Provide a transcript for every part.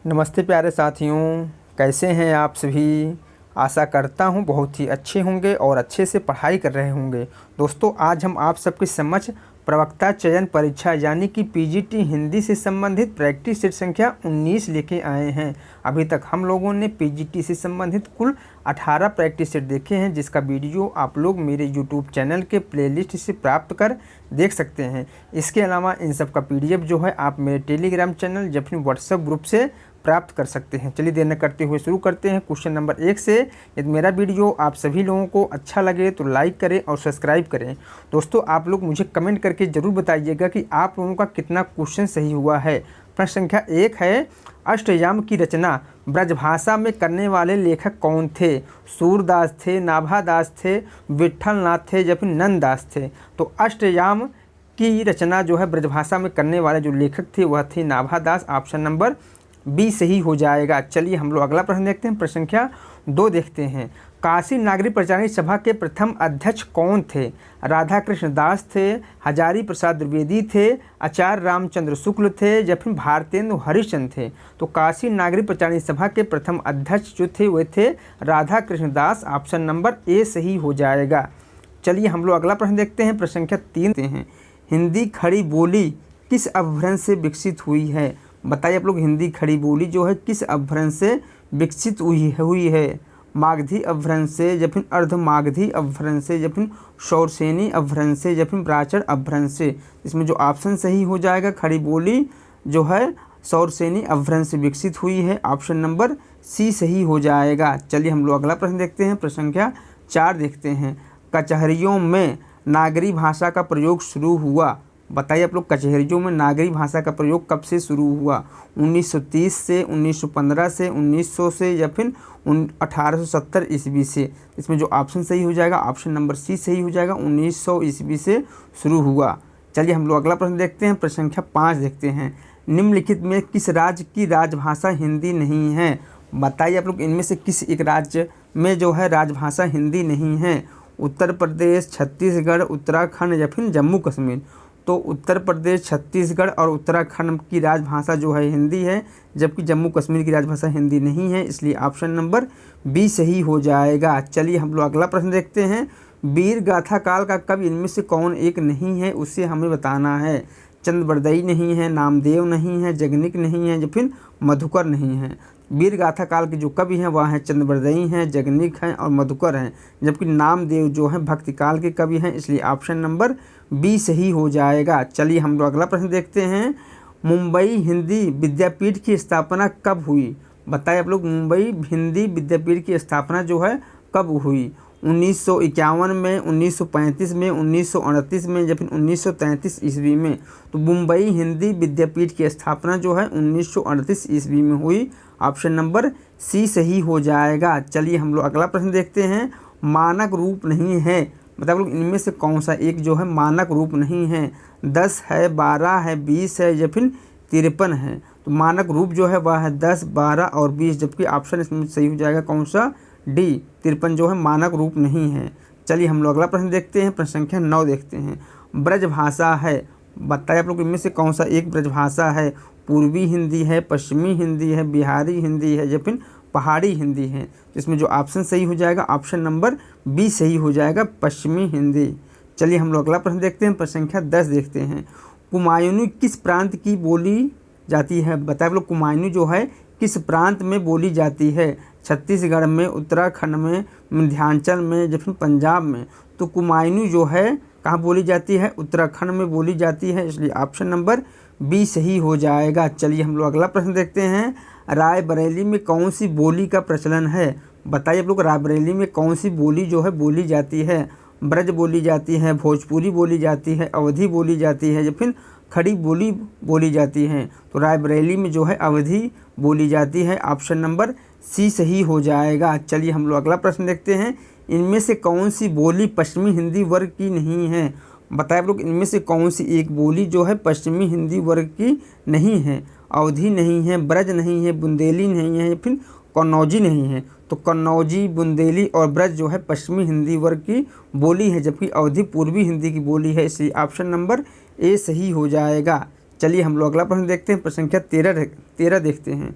नमस्ते प्यारे साथियों, कैसे हैं आप सभी। आशा करता हूं बहुत ही अच्छे होंगे और अच्छे से पढ़ाई कर रहे होंगे। दोस्तों, आज हम आप सबके समक्ष प्रवक्ता चयन परीक्षा यानी कि पीजीटी हिंदी से संबंधित प्रैक्टिस सेट संख्या 19 लेके आए हैं। अभी तक हम लोगों ने पीजीटी से संबंधित कुल 18 प्रैक्टिस सेट देखे हैं, जिसका वीडियो आप लोग मेरे यूट्यूब चैनल के प्लेलिस्ट से प्राप्त कर देख सकते हैं। इसके अलावा इन सब का पीडीएफ जो है आप मेरे टेलीग्राम चैनल या फिर व्हाट्सएप ग्रुप से प्राप्त कर सकते हैं। चलिए देर न करते हुए शुरू करते हैं क्वेश्चन नंबर 1 से। यदि मेरा वीडियो आप सभी लोगों को अच्छा लगे तो लाइक करें और सब्सक्राइब करें। दोस्तों, आप लोग मुझे कमेंट करके ज़रूर बताइएगा कि आप लोगों का कितना क्वेश्चन सही हुआ है। प्रश्न संख्या 1 है, अष्टयाम की रचना ब्रजभाषा में करने वाले लेखक कौन थे। सूरदास थे, नाभादास थे, विट्ठलनाथ थे या फिर नंददास थे। तो अष्टयाम की रचना जो है ब्रजभाषा में करने वाले जो लेखक थे वह थे नाभादास। ऑप्शन नंबर बी सही हो जाएगा। चलिए हम लोग अगला प्रश्न देखते हैं। प्रश्न संख्या 2 देखते हैं। काशी नागरिक प्रचारणी सभा के प्रथम अध्यक्ष कौन थे। राधा कृष्ण दास थे, हजारी प्रसाद द्विवेदी थे, आचार्य रामचंद्र शुक्ल थे या फिर भारतेंदु हरिश्चंद्र थे। तो काशी नागरिक प्रचारणी सभा के प्रथम अध्यक्ष जो थे वे थे राधा कृष्ण दास। ऑप्शन नंबर ए सही हो जाएगा। चलिए हम लोग अगला प्रश्न देखते हैं। प्रश्न संख्या 3 हैं। हिंदी खड़ी बोली किस अपभ्रंश से विकसित हुई है। बताइए आप लोग, हिंदी खड़ी बोली जो है किस अपभ्रंश से विकसित हुई है। मागधी अपभ्रंश से या फिर अर्धमागधी अपभ्रंश से या फिर शौरसेनी अपभ्रंश से या फिर ब्राह्मण अपभ्रंश से। इसमें जो ऑप्शन सही हो जाएगा, खड़ी बोली जो है शौरसेनी अपभ्रंश से विकसित हुई है। ऑप्शन नंबर सी सही हो जाएगा। चलिए हम लोग अगला प्रश्न देखते हैं। प्रश्न संख्या 4 देखते हैं। कचहरियों में नागरी भाषा का प्रयोग शुरू हुआ। बताइए आप लोग, कचहरियों में नागरी भाषा का प्रयोग कब से शुरू हुआ। 1930 से, 1915 से, 1900 से या फिर 1870 ईस्वी से। इसमें जो ऑप्शन सही हो जाएगा, ऑप्शन नंबर सी सही हो जाएगा। 1900 ईस्वी से शुरू हुआ। चलिए हम लोग अगला प्रश्न देखते हैं। प्रश्न संख्या 5 देखते हैं। निम्नलिखित में किस राज्य की राजभाषा हिंदी नहीं है। बताइए आप लोग, इनमें से किस एक राज्य में जो है राजभाषा हिंदी नहीं है। उत्तर प्रदेश, छत्तीसगढ़, उत्तराखंड या फिर जम्मू कश्मीर। तो उत्तर प्रदेश, छत्तीसगढ़ और उत्तराखंड की राजभाषा जो है हिंदी है, जबकि जम्मू कश्मीर की राजभाषा हिंदी नहीं है। इसलिए ऑप्शन नंबर बी सही हो जाएगा। चलिए हम लोग अगला प्रश्न देखते हैं। वीर गाथा काल का कवि इनमें से कौन एक नहीं है, उसे हमें बताना है। चंद्रबरदई नहीं है, नामदेव नहीं है, जगनिक नहीं है या फिर मधुकर नहीं है। वीर गाथा काल के जो कवि हैं वह हैं चंद्रबरदई हैं, जगनिक हैं और मधुकर हैं, जबकि नामदेव जो हैं भक्ति काल के कवि हैं। इसलिए ऑप्शन नंबर बी सही हो जाएगा। चलिए हम लोग अगला प्रश्न देखते हैं। मुंबई हिंदी विद्यापीठ की स्थापना कब हुई। बताइए आप लोग, मुंबई हिंदी विद्यापीठ की स्थापना जो है कब हुई। 1951 में, 1935 में, 1938 में या फिर 1933 ईस्वी में। तो मुंबई हिंदी विद्यापीठ की स्थापना जो है 1938 ईस्वी में हुई। ऑप्शन नंबर सी सही हो जाएगा। चलिए हम लोग अगला प्रश्न देखते हैं। मानक रूप नहीं है। मतलब लोग इनमें से कौन सा एक जो है मानक रूप नहीं है। 10 है, 12 है, 20 है या फिर 53 है। तो मानक रूप जो है वह है 10, 12 और 20, जबकि ऑप्शन इसमें सही हो जाएगा कौन सा, डी 53 जो है मानक रूप नहीं है। चलिए हम लोग अगला प्रश्न देखते हैं। प्रश्न संख्या 9 देखते हैं। ब्रजभाषा है। बताइए आप लोग, इनमें से कौन सा एक ब्रजभाषा है। पूर्वी हिंदी है, पश्चिमी हिंदी है, बिहारी हिंदी है या फिर पहाड़ी हिंदी है। तो इसमें जो ऑप्शन सही हो जाएगा, ऑप्शन नंबर बी सही हो जाएगा, पश्चिमी हिंदी। चलिए हम लोग अगला प्रश्न देखते हैं। प्रश्न संख्या 10 देखते हैं। कुमायूनी किस प्रांत की बोली जाती है। बताइए आप लोग, कुमायूनी जो है किस प्रांत में बोली जाती है। छत्तीसगढ़ में, उत्तराखंड में, मध्यांचल में या फिर पंजाब में। तो कुमायूनी जो है कहाँ बोली जाती है, उत्तराखंड में बोली जाती है। इसलिए ऑप्शन नंबर बी सही हो जाएगा। चलिए हम लोग अगला प्रश्न देखते हैं। रायबरेली में कौन सी बोली का प्रचलन है। बताइए आप लोग, रायबरेली में कौन सी बोली जो है बोली जाती है। ब्रज बोली जाती है, भोजपुरी बोली जाती है, अवधी बोली जाती है या फिर खड़ी बोली बोली जाती है। तो रायबरेली में जो है अवधी बोली जाती है। ऑप्शन नंबर सी सही हो जाएगा। चलिए हम लोग अगला प्रश्न देखते हैं। इनमें से कौन सी बोली पश्चिमी हिंदी वर्ग की नहीं है। बताइए आप लोग, इनमें से कौन सी एक बोली जो है पश्चिमी हिंदी वर्ग की नहीं है। अवधी नहीं है, ब्रज नहीं है, बुंदेली नहीं है या फिर कन्नौजी नहीं है। तो कन्नौजी, बुंदेली और ब्रज जो है पश्चिमी हिंदी वर्ग की बोली है, जबकि अवधी पूर्वी हिंदी की बोली है। इसलिए ऑप्शन नंबर ए सही हो जाएगा। चलिए हम लोग अगला प्रश्न देखते हैं। प्रश्न संख्या 13 देखते हैं।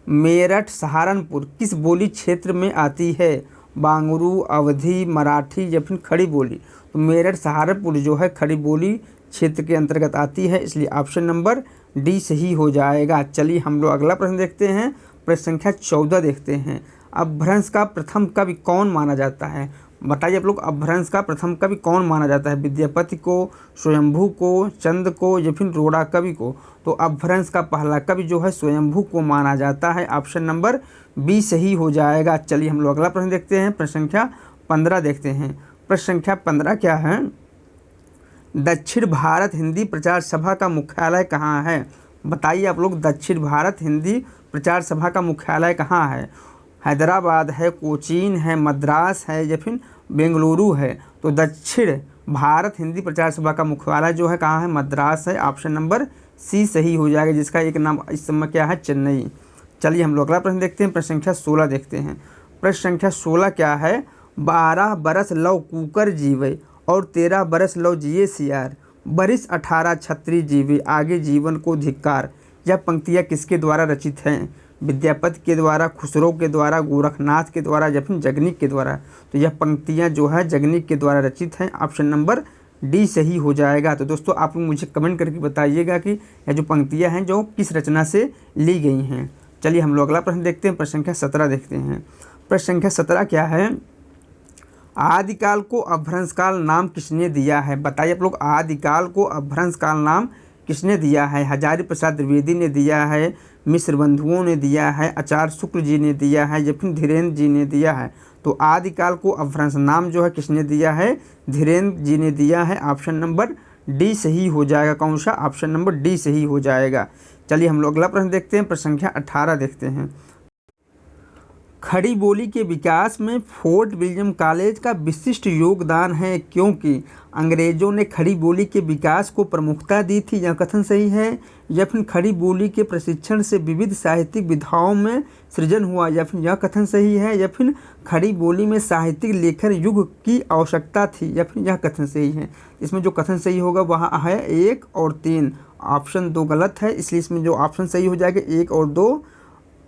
मेरठ सहारनपुर किस बोली क्षेत्र में आती है? बांगरू, अवधी, मराठी या फिर खड़ी बोली? तो मेरठ सहारनपुर जो है खड़ी बोली क्षेत्र के अंतर्गत आती है, इसलिए ऑप्शन नंबर डी सही हो जाएगा। चलिए हम लोग अगला प्रश्न देखते हैं। प्रश्न संख्या 14 देखते हैं। अपभ्रंश का प्रथम कवि कौन माना जाता है? बताइए आप लोग, अपभ्रंश का प्रथम कवि कौन माना जाता है? विद्यापति को, स्वयंभू को, चंद को या फिर रोड़ा कवि को? तो अपभ्रंश का पहला कवि जो है स्वयंभू को माना जाता है, ऑप्शन नंबर बी सही हो जाएगा। चलिए हम लोग अगला प्रश्न देखते हैं। प्रश्न संख्या 15 देखते हैं। प्रश्न संख्या 15 क्या है? दक्षिण भारत हिंदी प्रचार सभा का मुख्यालय कहाँ है? बताइए आप लोग, दक्षिण भारत हिंदी प्रचार सभा का मुख्यालय कहाँ है? हैदराबाद है, कोचीन है, मद्रास है या फिर बेंगलुरु है? तो दक्षिण भारत हिंदी प्रचार सभा का मुख्यालय जो है कहाँ है? मद्रास है, ऑप्शन नंबर सी सही हो जाएगा, जिसका एक नाम इस समय क्या है? चेन्नई। चलिए हम लोग अगला प्रश्न देखते हैं। प्रश्न संख्या 16 देखते हैं। प्रश्न संख्या 16 क्या है? 12 बरस लव कुकर जीवे और 13 बरस लव जिए सियार, बरिस 18 छत्री जीवे आगे जीवन को धिक्कार। यह पंक्तियाँ किसके द्वारा रचित हैं? विद्यापति के द्वारा, खुसरो के द्वारा, गोरखनाथ के द्वारा या फिर जगनीक के द्वारा? तो यह पंक्तियाँ जो है जगनीक के द्वारा रचित हैं, ऑप्शन नंबर डी सही हो जाएगा। तो दोस्तों आप लोग मुझे कमेंट करके बताइएगा कि यह जो पंक्तियाँ हैं जो किस रचना से ली गई हैं। चलिए हम लोग अगला प्रश्न देखते हैं। प्रश्न संख्या 17 देखते हैं। प्रश्न संख्या 17 क्या है? आदिकाल को अपभ्रंश काल नाम किसने दिया है? बताइए आप लोग, आदिकाल को अपभ्रंश काल नाम किसने दिया है? हजारी प्रसाद द्विवेदी ने दिया है, मिश्र बंधुओं ने दिया है, आचार्य शुक्ल जी ने दिया है या फिर धीरेन्द्र जी ने दिया है? तो आदिकाल को अपभ्रंश नाम जो है किसने दिया है? धीरेन्द्र जी ने दिया है, ऑप्शन नंबर डी सही हो जाएगा। कौन सा? ऑप्शन नंबर डी सही हो जाएगा। चलिए हम लोग अगला प्रश्न देखते हैं। प्रश्न संख्या 18 देखते हैं। खड़ी बोली के विकास में फोर्ट विलियम कॉलेज का विशिष्ट योगदान है, क्योंकि अंग्रेजों ने खड़ी बोली के विकास को प्रमुखता दी थी। यह कथन सही है? या फिर खड़ी बोली के प्रशिक्षण से विविध साहित्यिक विधाओं में सृजन हुआ? या फिर यह कथन सही है? या फिर खड़ी बोली में साहित्यिक लेखन युग की आवश्यकता थी? या फिर यह कथन सही है? इसमें जो कथन सही होगा वह है 1 और 3, ऑप्शन 2 गलत है, इसलिए इसमें जो ऑप्शन सही हो जाएगा 1 और 2,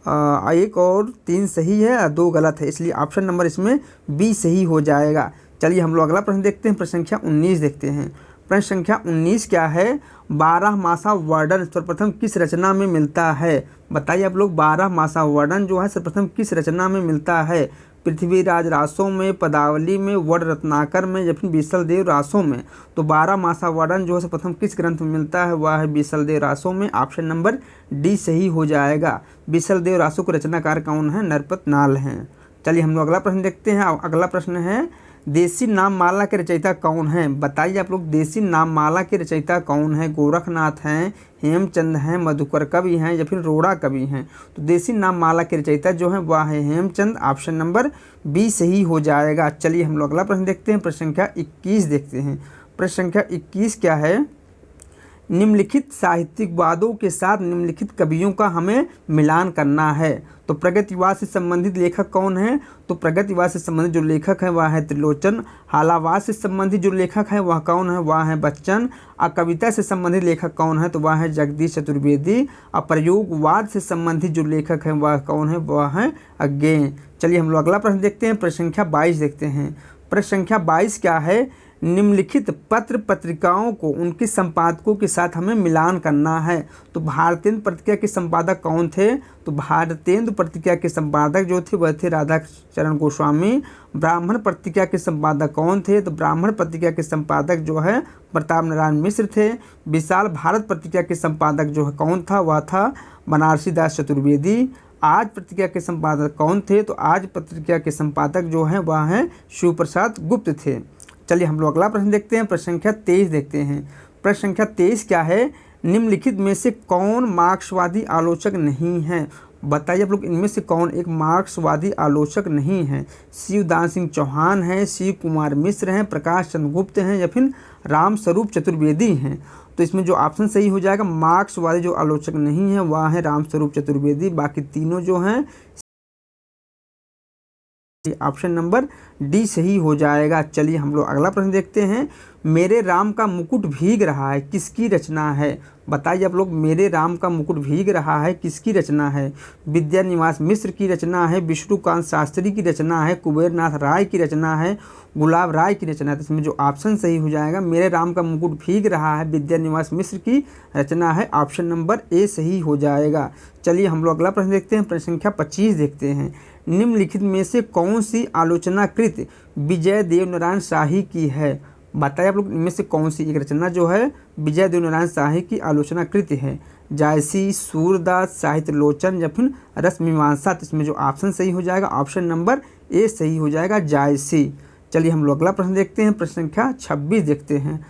1 और 3 सही है, 2 गलत है, इसलिए ऑप्शन नंबर इसमें बी सही हो जाएगा। चलिए हम लोग अगला प्रश्न देखते हैं। प्रश्न संख्या 19 देखते हैं। प्रश्न संख्या 19 क्या है? 12 मासा वर्णन सर्वप्रथम किस रचना में मिलता है? बताइए आप लोग, 12 मासा वर्णन जो है सर्वप्रथम किस रचना में मिलता है? पृथ्वीराज रासों में, पदावली में, वर्ण रत्नाकर में या फिर बीसलदेव रासों में? तो 12 मासा वर्णन जो है प्रथम किस ग्रंथ में मिलता है? वह है बीसलदेव रासों में, ऑप्शन नंबर डी सही हो जाएगा। बीसलदेव रासों के रचनाकार कौन है? नरपत नाल हैं। चलिए हम लोग अगला प्रश्न देखते हैं। अगला प्रश्न है, देसी नाममाला के रचयिता कौन है? बताइए आप लोग, देसी नाममाला के रचयिता कौन है? गोरखनाथ हैं, हेमचंद हैं, मधुकर कवि हैं या फिर रोड़ा कवि हैं? तो देसी नाममाला के रचयिता जो है वह है हेमचंद, ऑप्शन नंबर बी सही हो जाएगा। चलिए हम लोग अगला प्रश्न देखते हैं। प्रश्न संख्या 21 देखते हैं। प्रश्न संख्या 21 क्या है? निम्नलिखित साहित्यिकवादों के साथ निम्नलिखित कवियों का हमें मिलान करना है। तो प्रगतिवाद से संबंधित लेखक कौन है? तो प्रगतिवाद से संबंधित जो लेखक है वह है त्रिलोचन। हालावाद से संबंधित जो लेखक है वह कौन है? वह है बच्चन। और कविता से संबंधित लेखक कौन है? तो वह है जगदीश चतुर्वेदी। और प्रयोगवाद से संबंधित जो लेखक है वह कौन है? वह है अज्ञेय। चलिए हम लोग अगला प्रश्न देखते हैं। प्रश्न संख्या 22 देखते हैं। प्रश्न संख्या 22 क्या है? निम्नलिखित पत्र पत्रिकाओं को उनके संपादकों के साथ हमें मिलान करना है। तो भारतेंदु पत्रिका के संपादक कौन थे? तो भारतेंदु पत्रिका के संपादक जो थे वह थे राधाचरण गोस्वामी। ब्राह्मण पत्रिका के संपादक कौन थे? तो ब्राह्मण पत्रिका के संपादक जो है प्रताप नारायण मिश्र थे। विशाल भारत पत्रिका के संपादक जो है कौन था? वह था बनारसी दास चतुर्वेदी। आज पत्रिका के संपादक कौन थे? तो आज पत्रिका के संपादक जो हैं वह हैं शिव प्रसाद गुप्त थे। चलिए हम लोग अगला प्रश्न देखते हैं। प्रश्न संख्या 23 देखते हैं। प्रश्न संख्या 23 क्या है? निम्नलिखित में से कौन मार्क्सवादी आलोचक नहीं है? बताइए आप लोग, इनमें से कौन एक मार्क्सवादी आलोचक नहीं है? शिवदान सिंह चौहान हैं, शिव कुमार मिश्र हैं, प्रकाश चंद्र गुप्त हैं या फिर रामस्वरूप चतुर्वेदी हैं? तो इसमें जो ऑप्शन सही हो जाएगा, मार्क्सवादी जो आलोचक नहीं है वह है रामस्वरूप चतुर्वेदी। बाकी तीनों जो हैं ऑप्शन नंबर डी सही हो जाएगा। चलिए हम लोग अगला प्रश्न देखते हैं। मेरे राम का मुकुट भीग रहा है, किसकी रचना है? बताइए आप लोग, मेरे राम का मुकुट भीग रहा है किसकी रचना है? विद्यानिवास मिश्र की रचना है, विष्णुकांत शास्त्री की रचना है, कुबेरनाथ राय की रचना है, गुलाब राय की रचना है? तो इसमें जो ऑप्शन सही हो जाएगा, मेरे राम का मुकुट भीग रहा है, विद्यानिवास मिश्र की रचना है, ऑप्शन नंबर ए सही हो जाएगा। चलिए हम लोग अगला प्रश्न देखते हैं। प्रश्न संख्या 25 देखते हैं। निम्नलिखित में से कौन सी आलोचनाकृत विजय देवनारायण शाही की है? बताइए आप लोग, इनमें से कौन सी एक रचना जो है विजय देवनारायण शाही की आलोचनाकृत है? जायसी, सूरदास, साहित्य लोचन या फिर रस मीमांसा? तो इसमें जो ऑप्शन सही हो जाएगा, ऑप्शन नंबर ए सही हो जाएगा, जायसी। चलिए हम लोग अगला प्रश्न देखते हैं। प्रश्न संख्या 26 देखते हैं।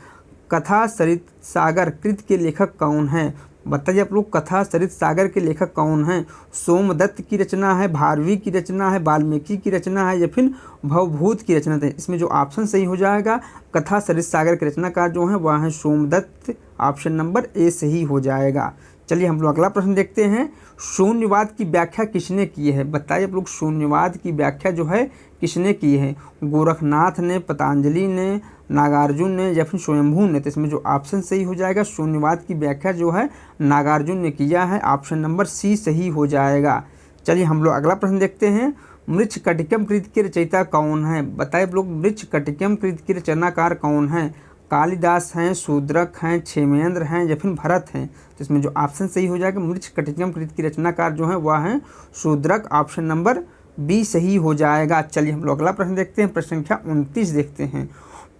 कथा सरित सागर कृत के लेखक कौन है? बताइए आप लोग, कथा सरित सागर के लेखक कौन हैं? सोमदत्त की रचना है, भारवी की रचना है, वाल्मीकि की रचना है या फिर भवभूत की रचना है? इसमें जो ऑप्शन सही हो जाएगा, कथा सरित सागर के रचनाकार जो हैं वह हैं सोमदत्त, ऑप्शन नंबर ए सही हो जाएगा। चलिए हम लोग अगला प्रश्न देखते हैं। शून्यवाद की व्याख्या किसने की है? बताइए आप लोग, शून्यवाद की व्याख्या जो है किसने की है? गोरखनाथ ने, पतंजलि ने, नागार्जुन ने या फिर स्वयंभू ने? तो इसमें जो ऑप्शन सही हो जाएगा, शून्यवाद की व्याख्या जो है नागार्जुन ने किया है, ऑप्शन नंबर सी सही हो जाएगा। चलिए हम लोग अगला प्रश्न देखते हैं। मृच्छकटिकम कृति के रचयिता कौन है? बताइए आप लोग, मृच्छकटिकम कृति के रचनाकार कौन है? कालिदास हैं, शूद्रक हैं, क्षेमेंद्र हैं या फिर भरत हैं? तो इसमें जो ऑप्शन सही हो जाएगा, मृच्छकटिकम कृति की रचनाकार जो है वह हैं शूद्रक, ऑप्शन नंबर बी सही हो जाएगा। चलिए हम लोग अगला प्रश्न देखते हैं। प्रश्न संख्या 29 देखते हैं।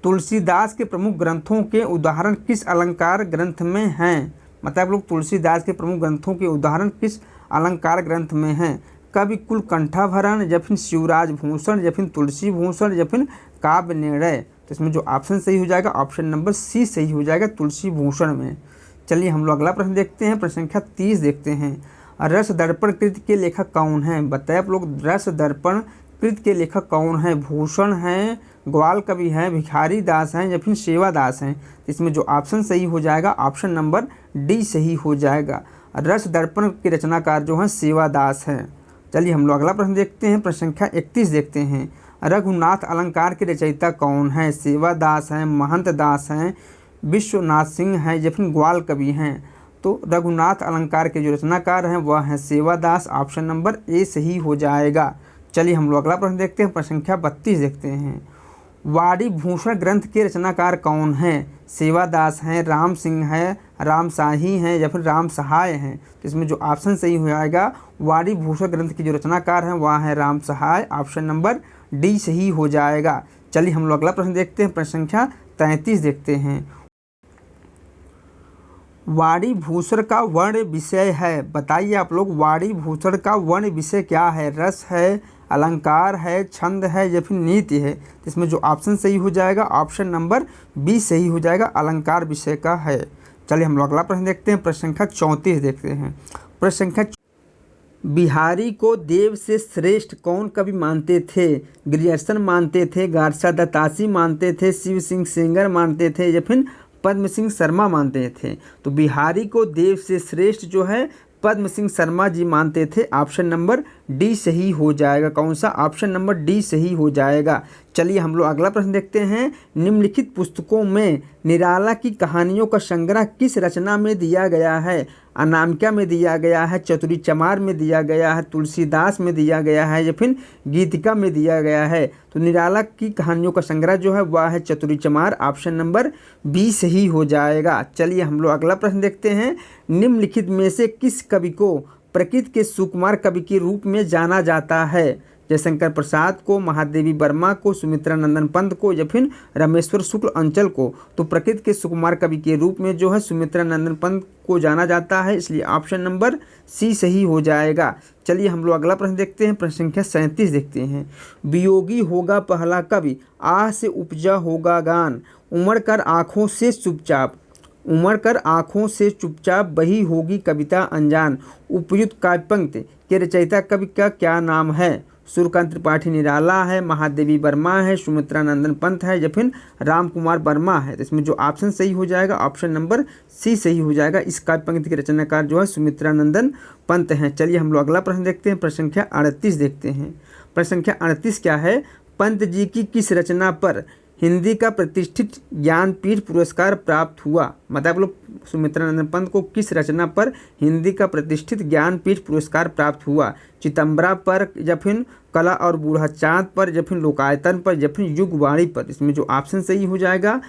तुलसीदास के प्रमुख ग्रंथों के उदाहरण किस अलंकार ग्रंथ में हैं? मतलब लोग, तुलसीदास के प्रमुख ग्रंथों के उदाहरण किस अलंकार ग्रंथ में हैं? कवि कुल कंठाभरण या फिर शिवराज भूषण या फिर तुलसी भूषण या फिर काव्य निर्णय? तो इसमें जो ऑप्शन सही हो जाएगा, ऑप्शन नंबर सी सही हो जाएगा, तुलसी भूषण में। चलिए हम लोग अगला प्रश्न देखते हैं। प्रश्न संख्या 30 देखते हैं। रस दर्पण कृति के लेखक कौन हैं? बताइए आप लोग, रस दर्पण कृति के लेखक कौन हैं? भूषण हैं, ग्वाल कवि हैं, भिखारी दास हैं या फिर सेवादास हैं? इसमें जो ऑप्शन सही हो जाएगा, ऑप्शन नंबर डी सही हो जाएगा। रस दर्पण के रचनाकार जो हैं सेवादास हैं। चलिए हम लोग अगला प्रश्न देखते हैं। प्रश्न संख्या 31 देखते हैं। रघुनाथ अलंकार के रचयिता कौन है? सेवादास हैं, महंत दास हैं, विश्वनाथ सिंह हैं या फिर ग्वाल कवि हैं? तो रघुनाथ अलंकार के जो रचनाकार हैं वह हैं सेवादास, ऑप्शन नंबर ए सही हो जाएगा। चलिए हम लोग अगला प्रश्न देखते हैं। प्रश्न संख्या 32 देखते हैं। वाड़ी भूषण ग्रंथ के रचनाकार कौन हैं? सेवादास हैं, राम सिंह हैं, राम शाही हैं या फिर राम सहाय हैं? तो इसमें जो ऑप्शन सही हो जाएगा, वाड़ी भूषण ग्रंथ के जो रचनाकार हैं वह हैं राम सहाय, ऑप्शन नंबर डी सही हो जाएगा। चलिए हम लोग अगला प्रश्न देखते हैं। प्रश्न संख्या 33 देखते हैं। वाड़ी भूषण का वर्ण विषय है? बताइए आप लोग, वाड़ी भूषण का वर्ण विषय क्या है? रस है, अलंकार है, छंद है या फिर नीति है? तो इसमें जो ऑप्शन सही हो जाएगा, ऑप्शन नंबर बी सही हो जाएगा, अलंकार विषय का है। चलिए हम लोग अगला प्रश्न देखते हैं। प्रश्न संख्या 34 देखते हैं। प्रश्न संख्या, बिहारी को देव से श्रेष्ठ कौन कवि मानते थे? ग्रियर्सन मानते थे, गारसा दत्तासी मानते थे, शिव सिंह सेंगर मानते थे या फिर पद्म सिंह शर्मा मानते थे? तो बिहारी को देव से श्रेष्ठ जो है पद्म सिंह शर्मा जी मानते थे, ऑप्शन नंबर डी सही हो जाएगा। कौन सा? ऑप्शन नंबर डी सही हो जाएगा। चलिए हम लोग अगला प्रश्न देखते हैं। निम्नलिखित पुस्तकों में निराला की कहानियों का संग्रह किस रचना में दिया गया है? अनामिका में दिया गया है, चतुरी चमार में दिया गया है, तुलसीदास में दिया गया है या फिर गीतिका में दिया गया है? तो निराला की कहानियों का संग्रह जो है वह है चतुरी चमार, ऑप्शन नंबर बी सही हो जाएगा। चलिए हम लोग अगला प्रश्न देखते हैं। निम्नलिखित में से किस कवि को प्रकृति के सुकुमार कवि के रूप में जाना जाता है? जयशंकर प्रसाद को, महादेवी वर्मा को, सुमित्रा नंदन पंत को या फिर रामेश्वर शुक्ल अंचल को? तो प्रकृति के सुकुमार कवि के रूप में जो है सुमित्रा नंदन पंत को जाना जाता है, इसलिए ऑप्शन नंबर सी सही हो जाएगा। चलिए हम लोग अगला प्रश्न देखते हैं। प्रश्न संख्या 37 देखते हैं। वियोगी होगा पहला कवि, आह से उपजा होगा गान, उमड़ कर आँखों से चुपचाप, उमड़ कर आँखों से चुपचाप बही होगी कविता अनजान, उपयुक्त काव्य पंक्ति के रचयिता कवि का क्या नाम है? सूर्यकांत त्रिपाठी निराला है, महादेवी वर्मा है, सुमित्रा नंदन पंत है या फिर राम कुमार वर्मा है। तो इसमें जो ऑप्शन सही हो जाएगा ऑप्शन नंबर सी सही हो जाएगा। इस काव्य पंक्ति के रचनाकार जो है सुमित्रा नंदन पंत हैं। चलिए हम लोग अगला प्रश्न देखते हैं, प्रश्न संख्या 38 देखते हैं। प्रश्न संख्या 38 क्या है, पंत जी की किस रचना पर हिंदी का प्रतिष्ठित ज्ञानपीठ पुरस्कार प्राप्त हुआ। मतलब लोग सुमित्रा नंदन पंत को किस रचना पर हिंदी का प्रतिष्ठित ज्ञानपीठ पुरस्कार प्राप्त हुआ। चितंबरा पर या फिर कला और बूढ़ा चाँद पर या फिर लोकायतन पर या फिर युगवाणी पर। इसमें जो ऑप्शन सही हो जाएगा,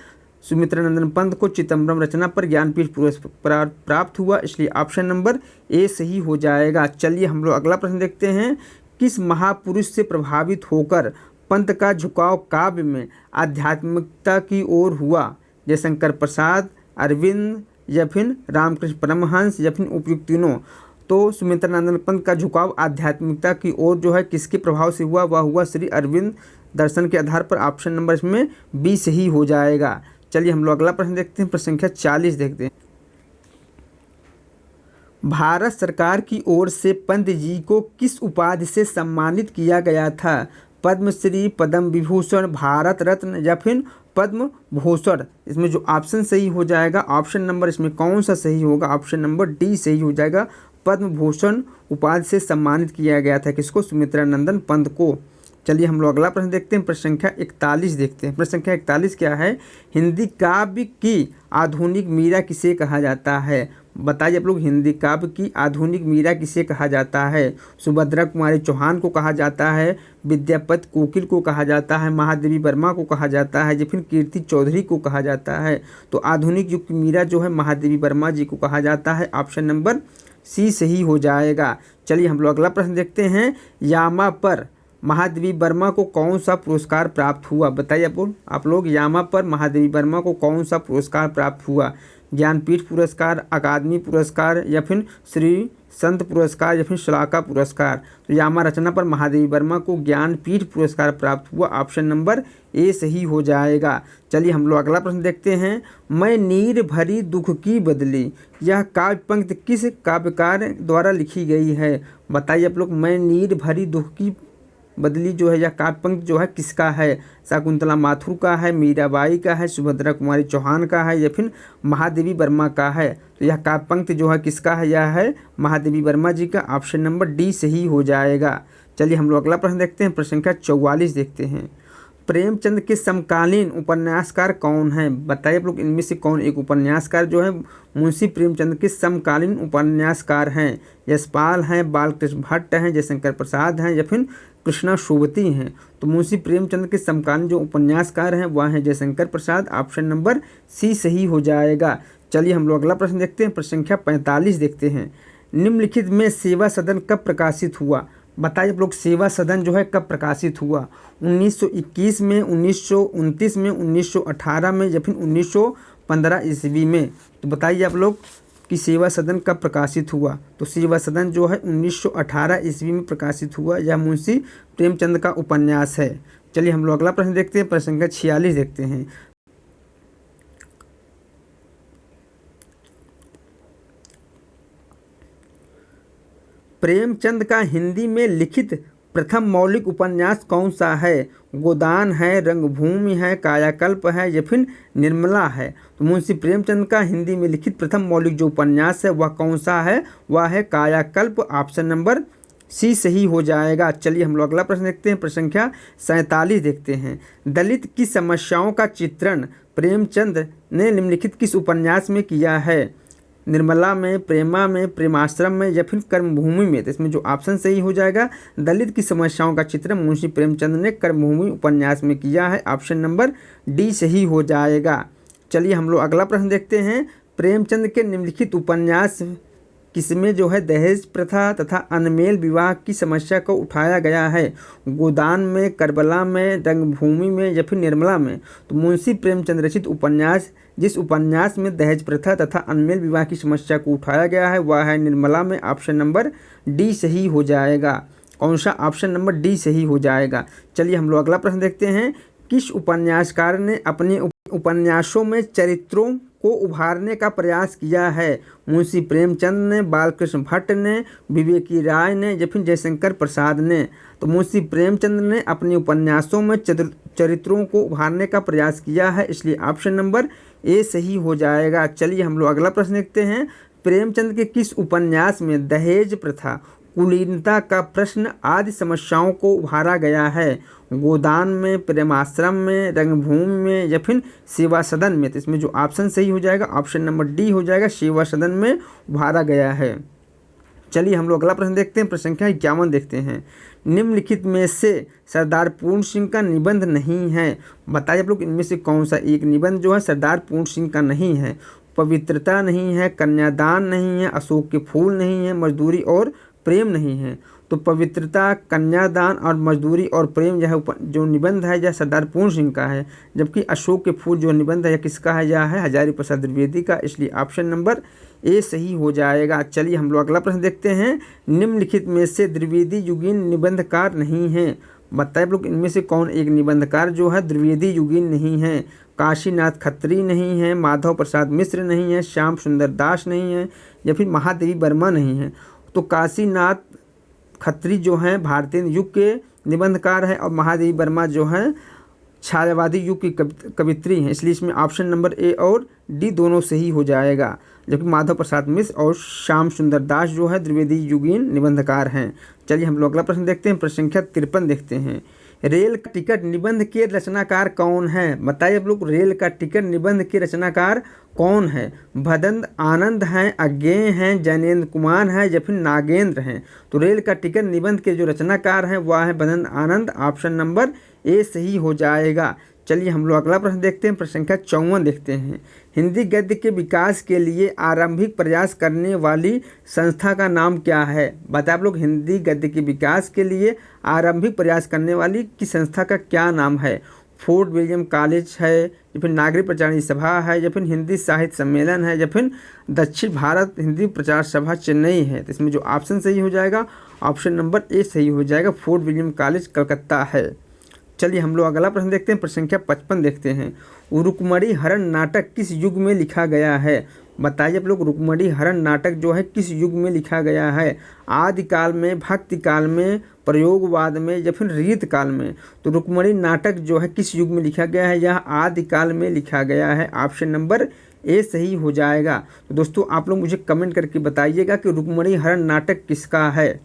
सुमित्रा नंदन पंत को चिदम्बरम रचना पर ज्ञानपीठ पुरस्कार प्राप्त हुआ, इसलिए ऑप्शन नंबर ए सही हो जाएगा। चलिए हम लोग अगला प्रश्न देखते हैं, किस महापुरुष से प्रभावित होकर पंत का झुकाव काव्य में आध्यात्मिकता की ओर हुआ। जयशंकर प्रसाद, अरविंद या फिर रामकृष्ण परमहंस या फिर उपयुक्त तीनों। तो सुमित्रा नंदन पंत का झुकाव आध्यात्मिकता की ओर जो है किसके प्रभाव से हुआ, वह हुआ श्री अरविंद दर्शन के आधार पर। ऑप्शन नंबर इसमें बी सही हो जाएगा। चलिए हम लोग अगला प्रश्न देखते हैं, प्रश्न संख्या 40 देखते हैं। भारत सरकार की ओर से पंत जी को किस उपाधि से सम्मानित किया गया था। पद्मश्री, पद्म विभूषण, भारत रत्न या फिर पद्म भूषण। इसमें जो ऑप्शन सही हो जाएगा ऑप्शन नंबर इसमें कौन सा सही होगा, ऑप्शन नंबर डी सही हो जाएगा। पद्म भूषण उपाधि से सम्मानित किया गया था किसको, सुमित्रा नंदन पंत को। चलिए हम लोग अगला प्रश्न देखते हैं, प्रश्न संख्या 41 देखते हैं। प्रश्न संख्या 41 क्या है, हिंदी काव्य की आधुनिक मीरा किसे कहा जाता है। बताइए आप लोग, हिंदी काव्य की आधुनिक मीरा किसे कहा जाता है। सुभद्रा कुमारी चौहान को कहा जाता है, विद्यापति कोकिल को कहा जाता है, महादेवी वर्मा को कहा जाता है या फिर कीर्ति चौधरी को कहा जाता है। तो आधुनिक युग की मीरा जो है महादेवी वर्मा जी को कहा जाता है, ऑप्शन नंबर सी सही हो जाएगा। चलिए हम लोग अगला प्रश्न देखते हैं, यामा पर महादेवी वर्मा को कौन सा पुरस्कार प्राप्त हुआ। बताइए आप लोग यामा पर महादेवी वर्मा को कौन सा पुरस्कार प्राप्त हुआ। ज्ञानपीठ पुरस्कार, अकादमी पुरस्कार या फिर श्री संत पुरस्कार या फिर शलाका पुरस्कार। तो यामा रचना पर महादेवी वर्मा को ज्ञानपीठ पुरस्कार प्राप्त हुआ, ऑप्शन नंबर ए सही हो जाएगा। चलिए हम लोग अगला प्रश्न देखते हैं, मैं नीर भरी दुख की बदली, यह काव्य पंक्ति किस काव्यकार द्वारा लिखी गई है। बताइए आप लोग, मैं नीर भरी दुख की बदली जो है यह काव्य पंक्ति जो है किसका है। शकुंतला माथुर का है, मीराबाई का है, सुभद्रा कुमारी चौहान का है या फिर महादेवी वर्मा का है। तो यह काव्य पंक्ति जो है किसका है, यह है महादेवी वर्मा जी का, ऑप्शन नंबर डी सही हो जाएगा। चलिए हम लोग अगला प्रश्न देखते हैं, प्रश्न संख्या 44 देखते हैं। प्रेमचंद के समकालीन उपन्यासकार कौन हैं। बताइए आप लोग, इनमें से कौन एक उपन्यासकार जो है मुंशी प्रेमचंद के समकालीन उपन्यासकार हैं। यशपाल हैं, बालकृष्ण भट्ट हैं, जयशंकर प्रसाद हैं या फिर कृष्णा सोबती हैं। तो मुंशी प्रेमचंद के समकालीन जो उपन्यासकार हैं वह हैं Jaishankar Prasad, option number C सही हो जाएगा। चलिए हम लोग अगला प्रश्न देखते हैं, प्रश्न संख्या 45 देखते हैं। निम्नलिखित में सेवा सदन कब प्रकाशित हुआ। बताइए आप लोग, सेवा सदन जो है कब प्रकाशित हुआ। 1921 में, 1929 में, 1918 में या फिर 1915 ईस्वी में। तो बताइए आप लोग कि सेवा सदन कब प्रकाशित हुआ। तो सेवा सदन जो है 1918 ईस्वी में प्रकाशित हुआ। यह मुंशी प्रेमचंद का उपन्यास है। चलिए हम लोग अगला प्रश्न देखते हैं, प्रश्न संख्या 46 देखते हैं। प्रेमचंद का हिंदी में लिखित प्रथम मौलिक उपन्यास कौन सा है। गोदान है, रंगभूमि है, कायाकल्प है या फिर निर्मला है। तो मुंशी प्रेमचंद का हिंदी में लिखित प्रथम मौलिक जो उपन्यास है वह कौन सा है, वह है कायाकल्प, ऑप्शन नंबर सी सही हो जाएगा। चलिए हम लोग अगला प्रश्न देखते हैं, प्रश्न संख्या 47 देखते हैं। दलित की समस्याओं का चित्रण प्रेमचंद ने निम्नलिखित किस उपन्यास में किया है। निर्मला में, प्रेमा में, प्रेमाश्रम में या फिर कर्मभूमि में। तो इसमें जो ऑप्शन सही हो जाएगा, दलित की समस्याओं का चित्रण मुंशी प्रेमचंद ने कर्मभूमि उपन्यास में किया है, ऑप्शन नंबर डी सही हो जाएगा। चलिए हम लोग अगला प्रश्न देखते हैं, प्रेमचंद के निम्नलिखित उपन्यास किसमें जो है दहेज प्रथा तथा अनमेल विवाह की समस्या को उठाया गया है। गोदान में, करबला में, रंगभूमि में या फिर निर्मला में। तो मुंशी प्रेमचंद रचित उपन्यास जिस उपन्यास में दहेज प्रथा तथा अनमेल विवाह की समस्या को उठाया गया है वह है निर्मला में, ऑप्शन नंबर डी सही हो जाएगा। कौन सा, ऑप्शन नंबर डी सही हो जाएगा। चलिए हम लोग अगला प्रश्न देखते हैं, किस उपन्यासकार ने अपने उपन्यासों में चरित्रों को उभारने का प्रयास किया है? मुंशी प्रेमचंद ने, बालकृष्ण भट्ट ने, विवेकी राय ने या फिर जयशंकर प्रसाद ने? तो मुंशी प्रेमचंद ने अपने उपन्यासों में चरित्रों को उभारने का प्रयास किया है, इसलिए ऑप्शन नंबर ए सही हो जाएगा। चलिए हम लोग अगला प्रश्न देखते हैं। प्रेमचंद के किस उपन्यास में दहेज प्रथा, कुलीनता का प्रश्न आदि समस्याओं को उभारा गया है? गोदान में, प्रेमाश्रम में, रंगभूमि में या फिर सेवा सदन में? तो इसमें जो ऑप्शन सही हो जाएगा ऑप्शन नंबर डी हो जाएगा, सेवा सदन में उभारा गया है। चलिए हम लोग अगला प्रश्न देखते हैं। प्रश्न संख्या 51 देखते हैं। निम्नलिखित में से सरदार पूर्ण सिंह का निबंध नहीं है। बताइए आप लोग इनमें से कौन सा एक निबंध जो है सरदार पूर्ण सिंह का नहीं है? पवित्रता नहीं है, कन्यादान नहीं है, अशोक के फूल नहीं है, मजदूरी और प्रेम नहीं है। तो पवित्रता, कन्यादान और मजदूरी और प्रेम जो निबंध है यह सरदार पूर्ण सिंह का है, जबकि अशोक के फूल जो निबंध है यह किसका है? यह है हजारी प्रसाद द्विवेदी का, इसलिए ऑप्शन नंबर ए सही हो जाएगा। चलिए हम लोग अगला प्रश्न देखते हैं। निम्नलिखित में से द्विवेदी युगीन निबंधकार नहीं है। बताइए लोग इनमें से कौन एक निबंधकार जो है द्विवेदी युगीन नहीं है? काशीनाथ खत्री नहीं है, माधव प्रसाद मिश्र नहीं है, श्याम सुंदर दास नहीं है या फिर महादेवी वर्मा नहीं है? तो काशीनाथ खत्री जो हैं भारतीय युग के निबंधकार हैं और महादेवी वर्मा जो हैं छायावादी युग की कवित्री हैं, इसलिए इसमें ऑप्शन नंबर ए और डी दोनों सही हो जाएगा। जबकि माधव प्रसाद मिश्र और श्याम सुंदर दास जो है द्विवेदी युगीन निबंधकार हैं। चलिए हम लोग अगला प्रश्न देखते हैं। प्रश्न संख्या 53 देखते हैं। रेल का टिकट निबंध के रचनाकार कौन है? बताइए आप लोग रेल का टिकट निबंध के रचनाकार कौन है? भदंत आनंद हैं, अज्ञेय हैं, जैनेन्द्र कुमार हैं या फिर नागेंद्र हैं? तो रेल का टिकट निबंध के जो रचनाकार हैं वह है Bhadant Anand, option number A सही हो जाएगा। चलिए हम लोग अगला प्रश्न देखते हैं। प्रश्न संख्या 54 देखते हैं। हिंदी गद्य के विकास के लिए आरंभिक प्रयास करने वाली संस्था का नाम क्या है? बताए आप लोग हिंदी गद्य के विकास के लिए आरंभिक प्रयास करने वाली की संस्था का क्या नाम है? फोर्ट विलियम कॉलेज है या फिर नागरिक प्रचार सभा है या फिर हिंदी साहित्य सम्मेलन है या फिर दक्षिण भारत हिंदी प्रचार सभा चेन्नई है? तो इसमें जो ऑप्शन सही हो जाएगा ऑप्शन नंबर ए सही हो जाएगा, फोर्ट विलियम कॉलेज कलकत्ता है। चलिए हम लोग अगला प्रश्न देखते हैं। प्रश्न संख्या 55 देखते हैं। रुक्मणी हरण नाटक किस युग में लिखा गया है? बताइए आप लोग रुक्मणी हरण नाटक जो है किस युग में लिखा गया है? आदिकाल में, भक्ति काल में, प्रयोगवाद में या फिर रीत काल में? तो रुक्मणी नाटक जो है किस युग में लिखा गया है? यह आदिकाल में लिखा गया है, ऑप्शन नंबर ए सही हो जाएगा। तो दोस्तों आप लोग मुझे कमेंट करके बताइएगा कि रुक्मणी हरण नाटक किसका है।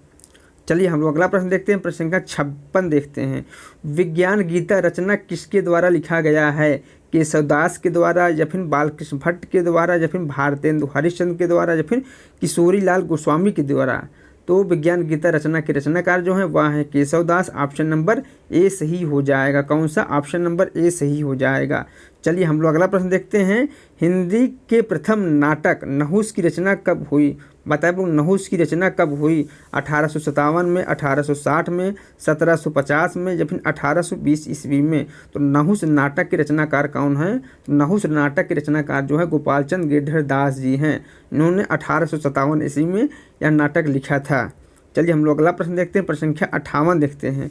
चलिए हम लोग अगला प्रश्न देखते हैं। प्रश्न संख्या 56 देखते हैं। विज्ञान गीता रचना किसके द्वारा लिखा गया है? केशवदास के द्वारा या फिर बालकृष्ण भट्ट के द्वारा या फिर भारतेंदु हरिश्चंद्र के द्वारा या फिर किशोरी लाल गोस्वामी के द्वारा? तो विज्ञान गीता रचना के रचनाकार जो है वह है केशवदास, ऑप्शन नंबर ए सही हो जाएगा। कौन सा? ऑप्शन नंबर ए सही हो जाएगा। चलिए हम लोग अगला प्रश्न देखते हैं। हिंदी के प्रथम नाटक नहुस की रचना कब हुई? बताए लोग नहुस की रचना कब हुई? 1857 में, 1860 में, 1750 में या फिर 1820 ईस्वी में? तो नहुस नाटक के रचनाकार कौन है? तो नहुस नाटक के रचनाकार जो है गोपाल चंद गिरधर दास जी हैं। इन्होंने 1857 ईस्वी में यह नाटक लिखा था। चलिए हम लोग अगला प्रश्न देखते हैं। प्रश्न संख्या 58 देखते हैं।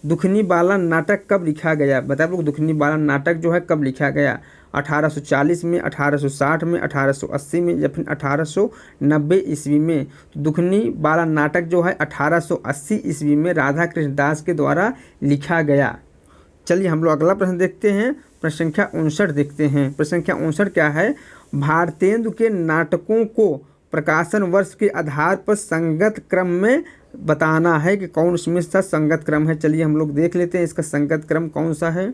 दुखनी बाला नाटक कब लिखा गया? बताए लोग दुखनी बाला नाटक जो है कब लिखा गया? 1840 में, 1860 में, 1880 में या फिर 1890 ईस्वी में? तो दुखनी बाला नाटक जो है 1880 ईस्वी में राधा कृष्ण दास के द्वारा लिखा गया। चलिए हम लोग अगला प्रश्न देखते हैं। प्रश्न संख्या 59 देखते हैं। प्रश्न संख्या 59 क्या है? भारतेंदु के नाटकों को प्रकाशन वर्ष के आधार पर संगत क्रम में बताना है कि कौन इसमें सा संगत क्रम है। चलिए हम लोग देख लेते हैं इसका संगत क्रम कौन सा है।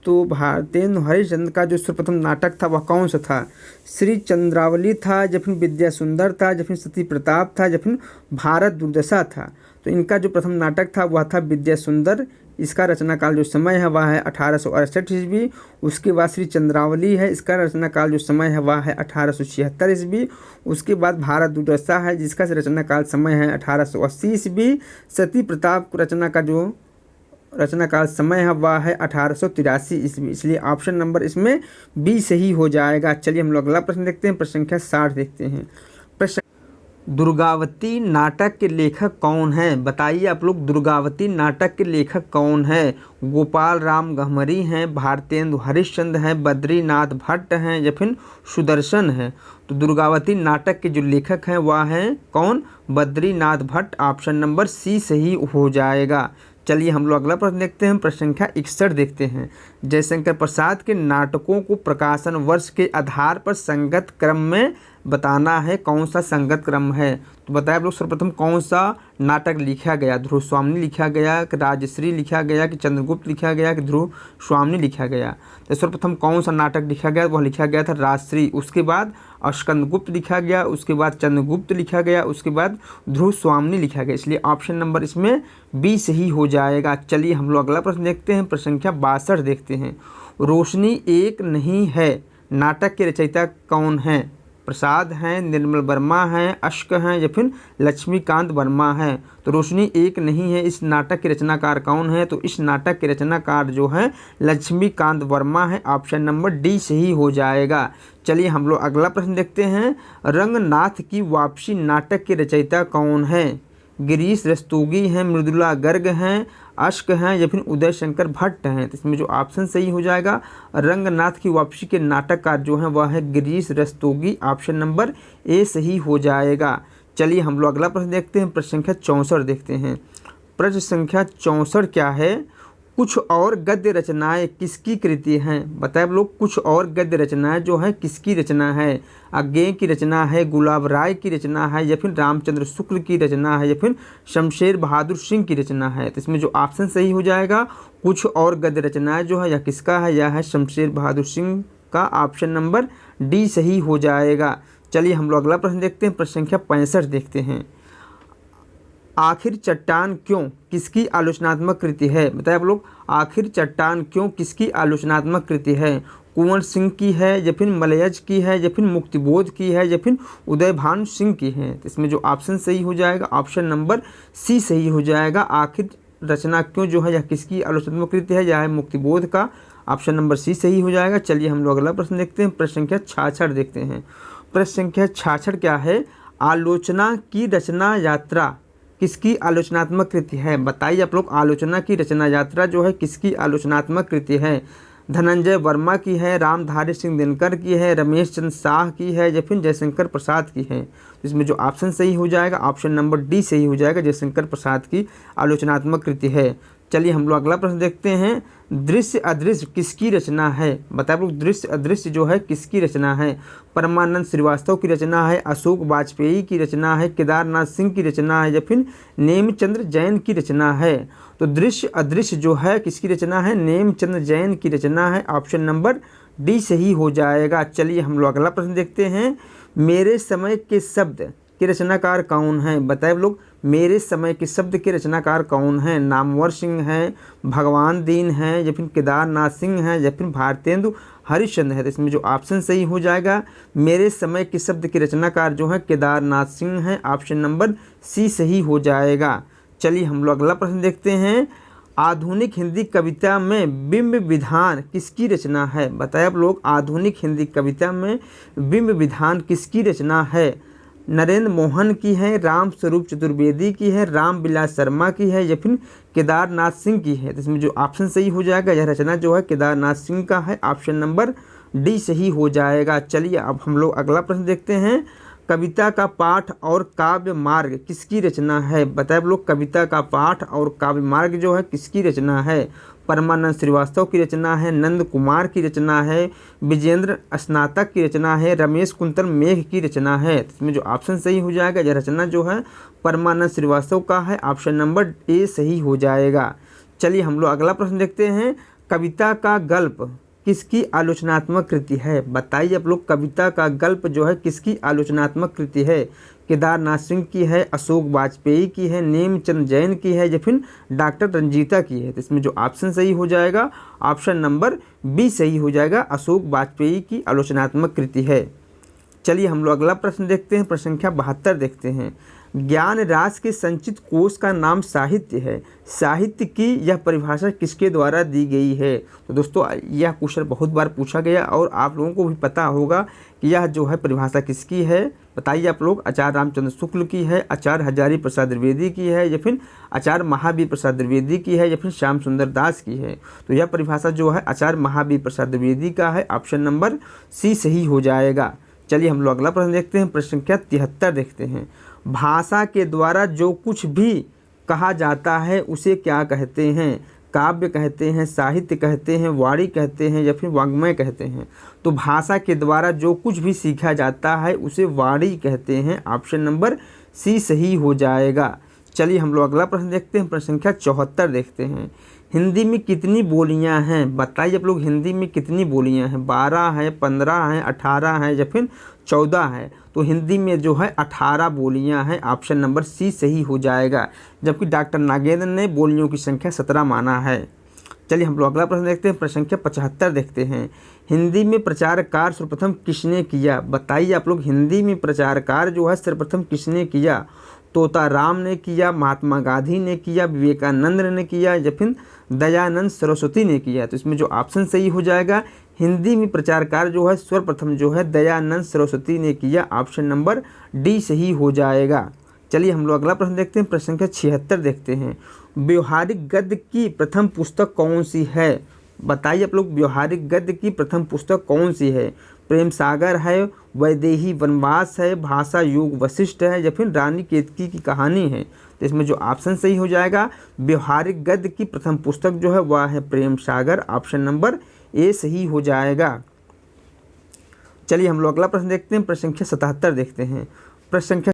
तो भारतेंदु हरिश्चंद्र का जो सर्वप्रथम नाटक था वह कौन सा था? श्री चंद्रावली था या फिर विद्या सुंदर था या फिर सती प्रताप था या फिर भारत दुर्दशा था? तो इनका जो प्रथम नाटक था वह था विद्या सुंदर। इसका रचनाकाल जो समय है वह है 1868 ईस्वी। उसके बाद श्री चंद्रावली है, इसका रचनाकाल जो समय है वह है 1876 ईस्वी। उसके बाद भारत दुर्दशा है जिसका रचनाकाल समय है 1880 ईस्वी। सती प्रताप रचना का जो रचनाकाल समय है वह है 1883 ईस्वी, इसलिए ऑप्शन नंबर इसमें बी सही हो जाएगा। चलिए हम लोग अगला प्रश्न देखते हैं। प्रश्न संख्या 60 देखते हैं। दुर्गावती नाटक के लेखक कौन हैं? बताइए आप लोग, दुर्गावती नाटक के लेखक कौन हैं? गोपाल राम गहमरी हैं, भारतेंदु हरिश्चंद्र हैं, बद्रीनाथ भट्ट हैं या फिर सुदर्शन हैं? तो दुर्गावती नाटक के जो लेखक हैं वह हैं कौन? Badrinath Bhatt. Option number C सही हो जाएगा। चलिए हम लोग अगला प्रश्न देखते हैं। प्रश्न संख्या 61 देखते हैं। जयशंकर प्रसाद के नाटकों को प्रकाशन वर्ष के आधार पर संगत क्रम में बताना है। कौन सा संगत क्रम है? तो बताएं आप लोग, सर्वप्रथम कौन सा नाटक लिखा गया? ध्रुव स्वामिनी लिखा गया कि राजश्री लिखा गया कि चंद्रगुप्त लिखा गया कि ध्रुव स्वामिनी लिखा गया? तो सर्वप्रथम कौन सा नाटक लिखा गया? वह लिखा गया था राजश्री। उसके बाद स्कंदगुप्त लिखा गया, उसके बाद चंद्रगुप्त लिखा गया, उसके बाद ध्रुव स्वामिनी लिखा गया। इसलिए ऑप्शन नंबर इसमें बी सही हो जाएगा। चलिए हम लोग अगला प्रश्न देखते हैं। प्रश्न संख्या 62 देखते हैं। रोशनी एक नहीं है नाटक के रचयिता कौन हैं? प्रसाद हैं, निर्मल वर्मा हैं, अश्क हैं या फिर लक्ष्मीकांत वर्मा हैं? तो रोशनी एक नहीं है, इस नाटक के रचनाकार कौन है? तो इस नाटक के रचनाकार जो है लक्ष्मीकांत वर्मा है। ऑप्शन नंबर डी सही हो जाएगा। चलिए हम लोग अगला प्रश्न देखते हैं। रंगनाथ की वापसी नाटक के रचयिता कौन है? गिरीश रस्तोगी हैं, मृदुला गर्ग हैं, अश्क हैं या फिर उदय शंकर भट्ट हैं? तो इसमें जो ऑप्शन सही हो जाएगा, रंगनाथ की वापसी के नाटककार जो हैं वह है Girish Rastogi. Option number A सही हो जाएगा। चलिए हम लोग अगला प्रश्न देखते हैं। प्रश्न संख्या 64 देखते हैं। प्रश्न संख्या 64 क्या है? कुछ और गद्य रचनाएं किसकी कृति हैं? बताएं आप लोग, कुछ और गद्य रचनाएं जो हैं किसकी रचना है? अज्ञेय की रचना है, गुलाब राय की रचना है या फिर रामचंद्र शुक्ल की रचना है या फिर शमशेर बहादुर सिंह की रचना है? तो इसमें जो ऑप्शन सही हो जाएगा, कुछ और गद्य रचनाएं जो है यह किसका है? यह है शमशेर बहादुर सिंह का। ऑप्शन नंबर डी सही हो जाएगा। चलिए हम लोग अगला प्रश्न देखते हैं। प्रश्न संख्या 65 देखते हैं। आखिर चट्टान क्यों किसकी आलोचनात्मक कृति है? बताएं आप लोग, आखिर चट्टान क्यों किसकी आलोचनात्मक कृति है? कुंवर सिंह की है या फिर मलयज की है या फिर मुक्तिबोध की है या फिर उदयभानु सिंह की है? तो इसमें जो ऑप्शन सही हो जाएगा, ऑप्शन नंबर सी सही हो जाएगा। आखिर रचना क्यों जो है यह किसकी आलोचनात्मक कृति है? यह है मुक्तिबोध का। ऑप्शन नंबर सी सही हो जाएगा। चलिए हम लोग अगला प्रश्न देखते हैं। प्रश्न संख्या 66 देखते हैं। प्रश्न संख्या 66 क्या है? आलोचना की रचना यात्रा किसकी आलोचनात्मक कृति है? बताइए आप लोग, आलोचना की रचना यात्रा जो है किसकी आलोचनात्मक कृति है? धनंजय वर्मा की है, रामधारी सिंह दिनकर की है, रमेश चंद्र शाह की है या फिर जयशंकर प्रसाद की है? इसमें जो ऑप्शन सही हो जाएगा, ऑप्शन नंबर डी सही हो जाएगा। जयशंकर प्रसाद की आलोचनात्मक कृति है। चलिए हम लोग अगला प्रश्न देखते हैं। दृश्य अदृश्य किसकी रचना है? बताए लोग, दृश्य अदृश्य जो है किसकी रचना है? परमानंद श्रीवास्तव की रचना है, अशोक वाजपेयी की रचना है, केदारनाथ सिंह की रचना है या फिर नेमचंद्र जैन की रचना है? तो दृश्य अदृश्य जो है किसकी रचना है? नेमचंद्र जैन की रचना है। ऑप्शन नंबर डी सही हो जाएगा। चलिए हम लोग अगला प्रश्न देखते हैं। मेरे समय के शब्द के रचनाकार कौन हैं? बताए लोग, मेरे समय के शब्द के रचनाकार कौन हैं? नामवर सिंह हैं, भगवान दीन हैं या फिर केदारनाथ सिंह हैं या फिर भारतेंदु हरिश्चंद्र है? तो इसमें जो ऑप्शन सही हो जाएगा, मेरे समय के शब्द के रचनाकार जो है केदारनाथ सिंह हैं। ऑप्शन नंबर सी सही हो जाएगा। चलिए हम लोग अगला प्रश्न देखते हैं। आधुनिक हिंदी कविता में बिंब विधान किसकी रचना है? बताए आप लोग, आधुनिक हिंदी कविता में बिंब विधान किसकी रचना है? नरेंद्र मोहन की है, राम स्वरूप चतुर्वेदी की है, राम विलास शर्मा की है या फिर केदारनाथ सिंह की है? तो इसमें जो ऑप्शन सही हो जाएगा, यह रचना जो है केदारनाथ सिंह का है। ऑप्शन नंबर डी सही हो जाएगा। चलिए अब हम लोग अगला प्रश्न देखते हैं। कविता का पाठ और काव्य मार्ग किसकी रचना है? बताए आप लोग, कविता का पाठ और काव्य मार्ग जो है किसकी रचना है? परमानंद श्रीवास्तव की रचना है, नंद कुमार की रचना है, विजेंद्र स्नातक की रचना है, रमेश कुंतल मेघ की रचना है? इसमें जो ऑप्शन सही हो जाएगा, यह रचना जो है परमानंद श्रीवास्तव का है। ऑप्शन नंबर ए सही हो जाएगा। चलिए हम लोग अगला प्रश्न देखते हैं। कविता का गल्प किसकी आलोचनात्मक कृति है? बताइए आप लोग, कविता का गल्प जो है किसकी आलोचनात्मक कृति है? केदारनाथ सिंह की है, अशोक वाजपेयी की है, नेमचंद जैन की है या फिर डॉक्टर रंजीता की है? तो इसमें जो ऑप्शन सही हो जाएगा, ऑप्शन नंबर बी सही हो जाएगा। अशोक वाजपेयी की आलोचनात्मक कृति है। चलिए हम लोग अगला प्रश्न देखते हैं। प्रश्न संख्या 72 देखते हैं। ज्ञान राशि के संचित कोष का नाम साहित्य है। साहित्य की यह परिभाषा किसके द्वारा दी गई है? तो दोस्तों यह क्वेश्चन बहुत बार पूछा गया और आप लोगों को भी पता होगा कि यह जो है परिभाषा किसकी है। बताइए आप लोग, आचार्य रामचंद्र शुक्ल की है, आचार्य हजारी प्रसाद द्विवेदी की है, या फिर आचार्य महावीर प्रसाद द्विवेदी की है, या फिर श्याम सुंदर दास की है? तो यह परिभाषा जो है आचार्य महावीर प्रसाद द्विवेदी का है। ऑप्शन नंबर सी सही हो जाएगा। चलिए हम लोग अगला प्रश्न देखते हैं। प्रश्न संख्या 73 देखते हैं। भाषा के द्वारा जो कुछ भी कहा जाता है उसे क्या कहते हैं? काव्य कहते हैं, साहित्य कहते हैं, वाणी कहते हैं, या फिर वाङ्मय कहते हैं? तो भाषा के द्वारा जो कुछ भी सीखा जाता है उसे वाणी कहते हैं। ऑप्शन नंबर सी सही हो जाएगा। चलिए हम लोग अगला प्रश्न देखते हैं। प्रश्न संख्या 74 देखते हैं। हिंदी में कितनी बोलियां हैं? बताइए आप लोग, हिंदी में कितनी बोलियां हैं? 12 है, 15 है, 18 है, या फिर 14 है? तो हिंदी में जो है 18 बोलियां हैं। ऑप्शन नंबर सी सही हो जाएगा। जबकि डॉक्टर नागेंद्र ने बोलियों की संख्या 17 माना है। चलिए हम लोग अगला प्रश्न देखते हैं। प्रश्न संख्या 75 देखते हैं। हिंदी में प्रचार कार्य सर्वप्रथम किसने किया? बताइए आप लोग, हिंदी में प्रचार कार्य जो है सर्वप्रथम किसने किया? तोताराम ने किया, महात्मा गांधी ने किया, विवेकानंद ने किया, या फिर दयानंद सरस्वती ने किया? तो इसमें जो ऑप्शन सही हो जाएगा, हिंदी में प्रचार कार्य जो है सर्वप्रथम जो है दयानंद सरस्वती ने किया। ऑप्शन नंबर डी सही हो जाएगा। चलिए हम लोग अगला प्रश्न देखते हैं। प्रश्न संख्या 76 देखते हैं। व्यवहारिक गद्य की प्रथम पुस्तक कौन सी है? बताइए आप लोग, व्यवहारिक गद्य की प्रथम पुस्तक कौन सी है? प्रेम सागर है, वैदेही वनवास है, भाषा योग वशिष्ठ है, या फिर रानी केतकी की कहानी है? तो इसमें जो ऑप्शन सही हो जाएगा, व्यवहारिक गद्य की प्रथम पुस्तक जो है वह है Prem Sagar. Option number A सही हो जाएगा। चलिए हम लोग अगला प्रश्न देखते हैं। प्रश्न संख्या 77 देखते हैं। प्रश्न संख्या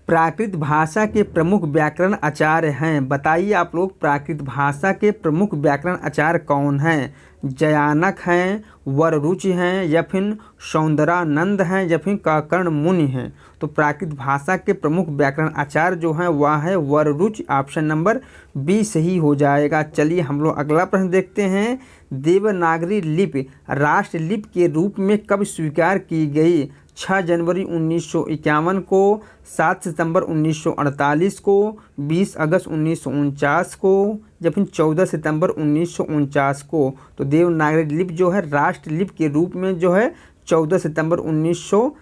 प्राकृत भाषा के प्रमुख व्याकरण आचार्य हैं। बताइए आप लोग, प्राकृत भाषा के प्रमुख व्याकरण आचार्य कौन हैं? जयानक हैं, वररुचि हैं, या फिर सौंदरानंद हैं, या फिर काकर्ण मुनि हैं? तो प्राकृत भाषा के प्रमुख व्याकरण आचार्य जो हैं वह है वररुचि। ऑप्शन नंबर बी सही हो जाएगा। चलिए हम लोग अगला प्रश्न देखते हैं। देवनागरी लिपि राष्ट्र लिपि के रूप में कब स्वीकार की गई? 6 जनवरी 1951 को, 7 सितंबर 1948 को, 20 अगस्त 1949 को, या फिर 14 सितंबर 1949 को? तो देवनागरी लिपि जो है राष्ट्र लिपि के रूप में जो है 14 सितंबर 1900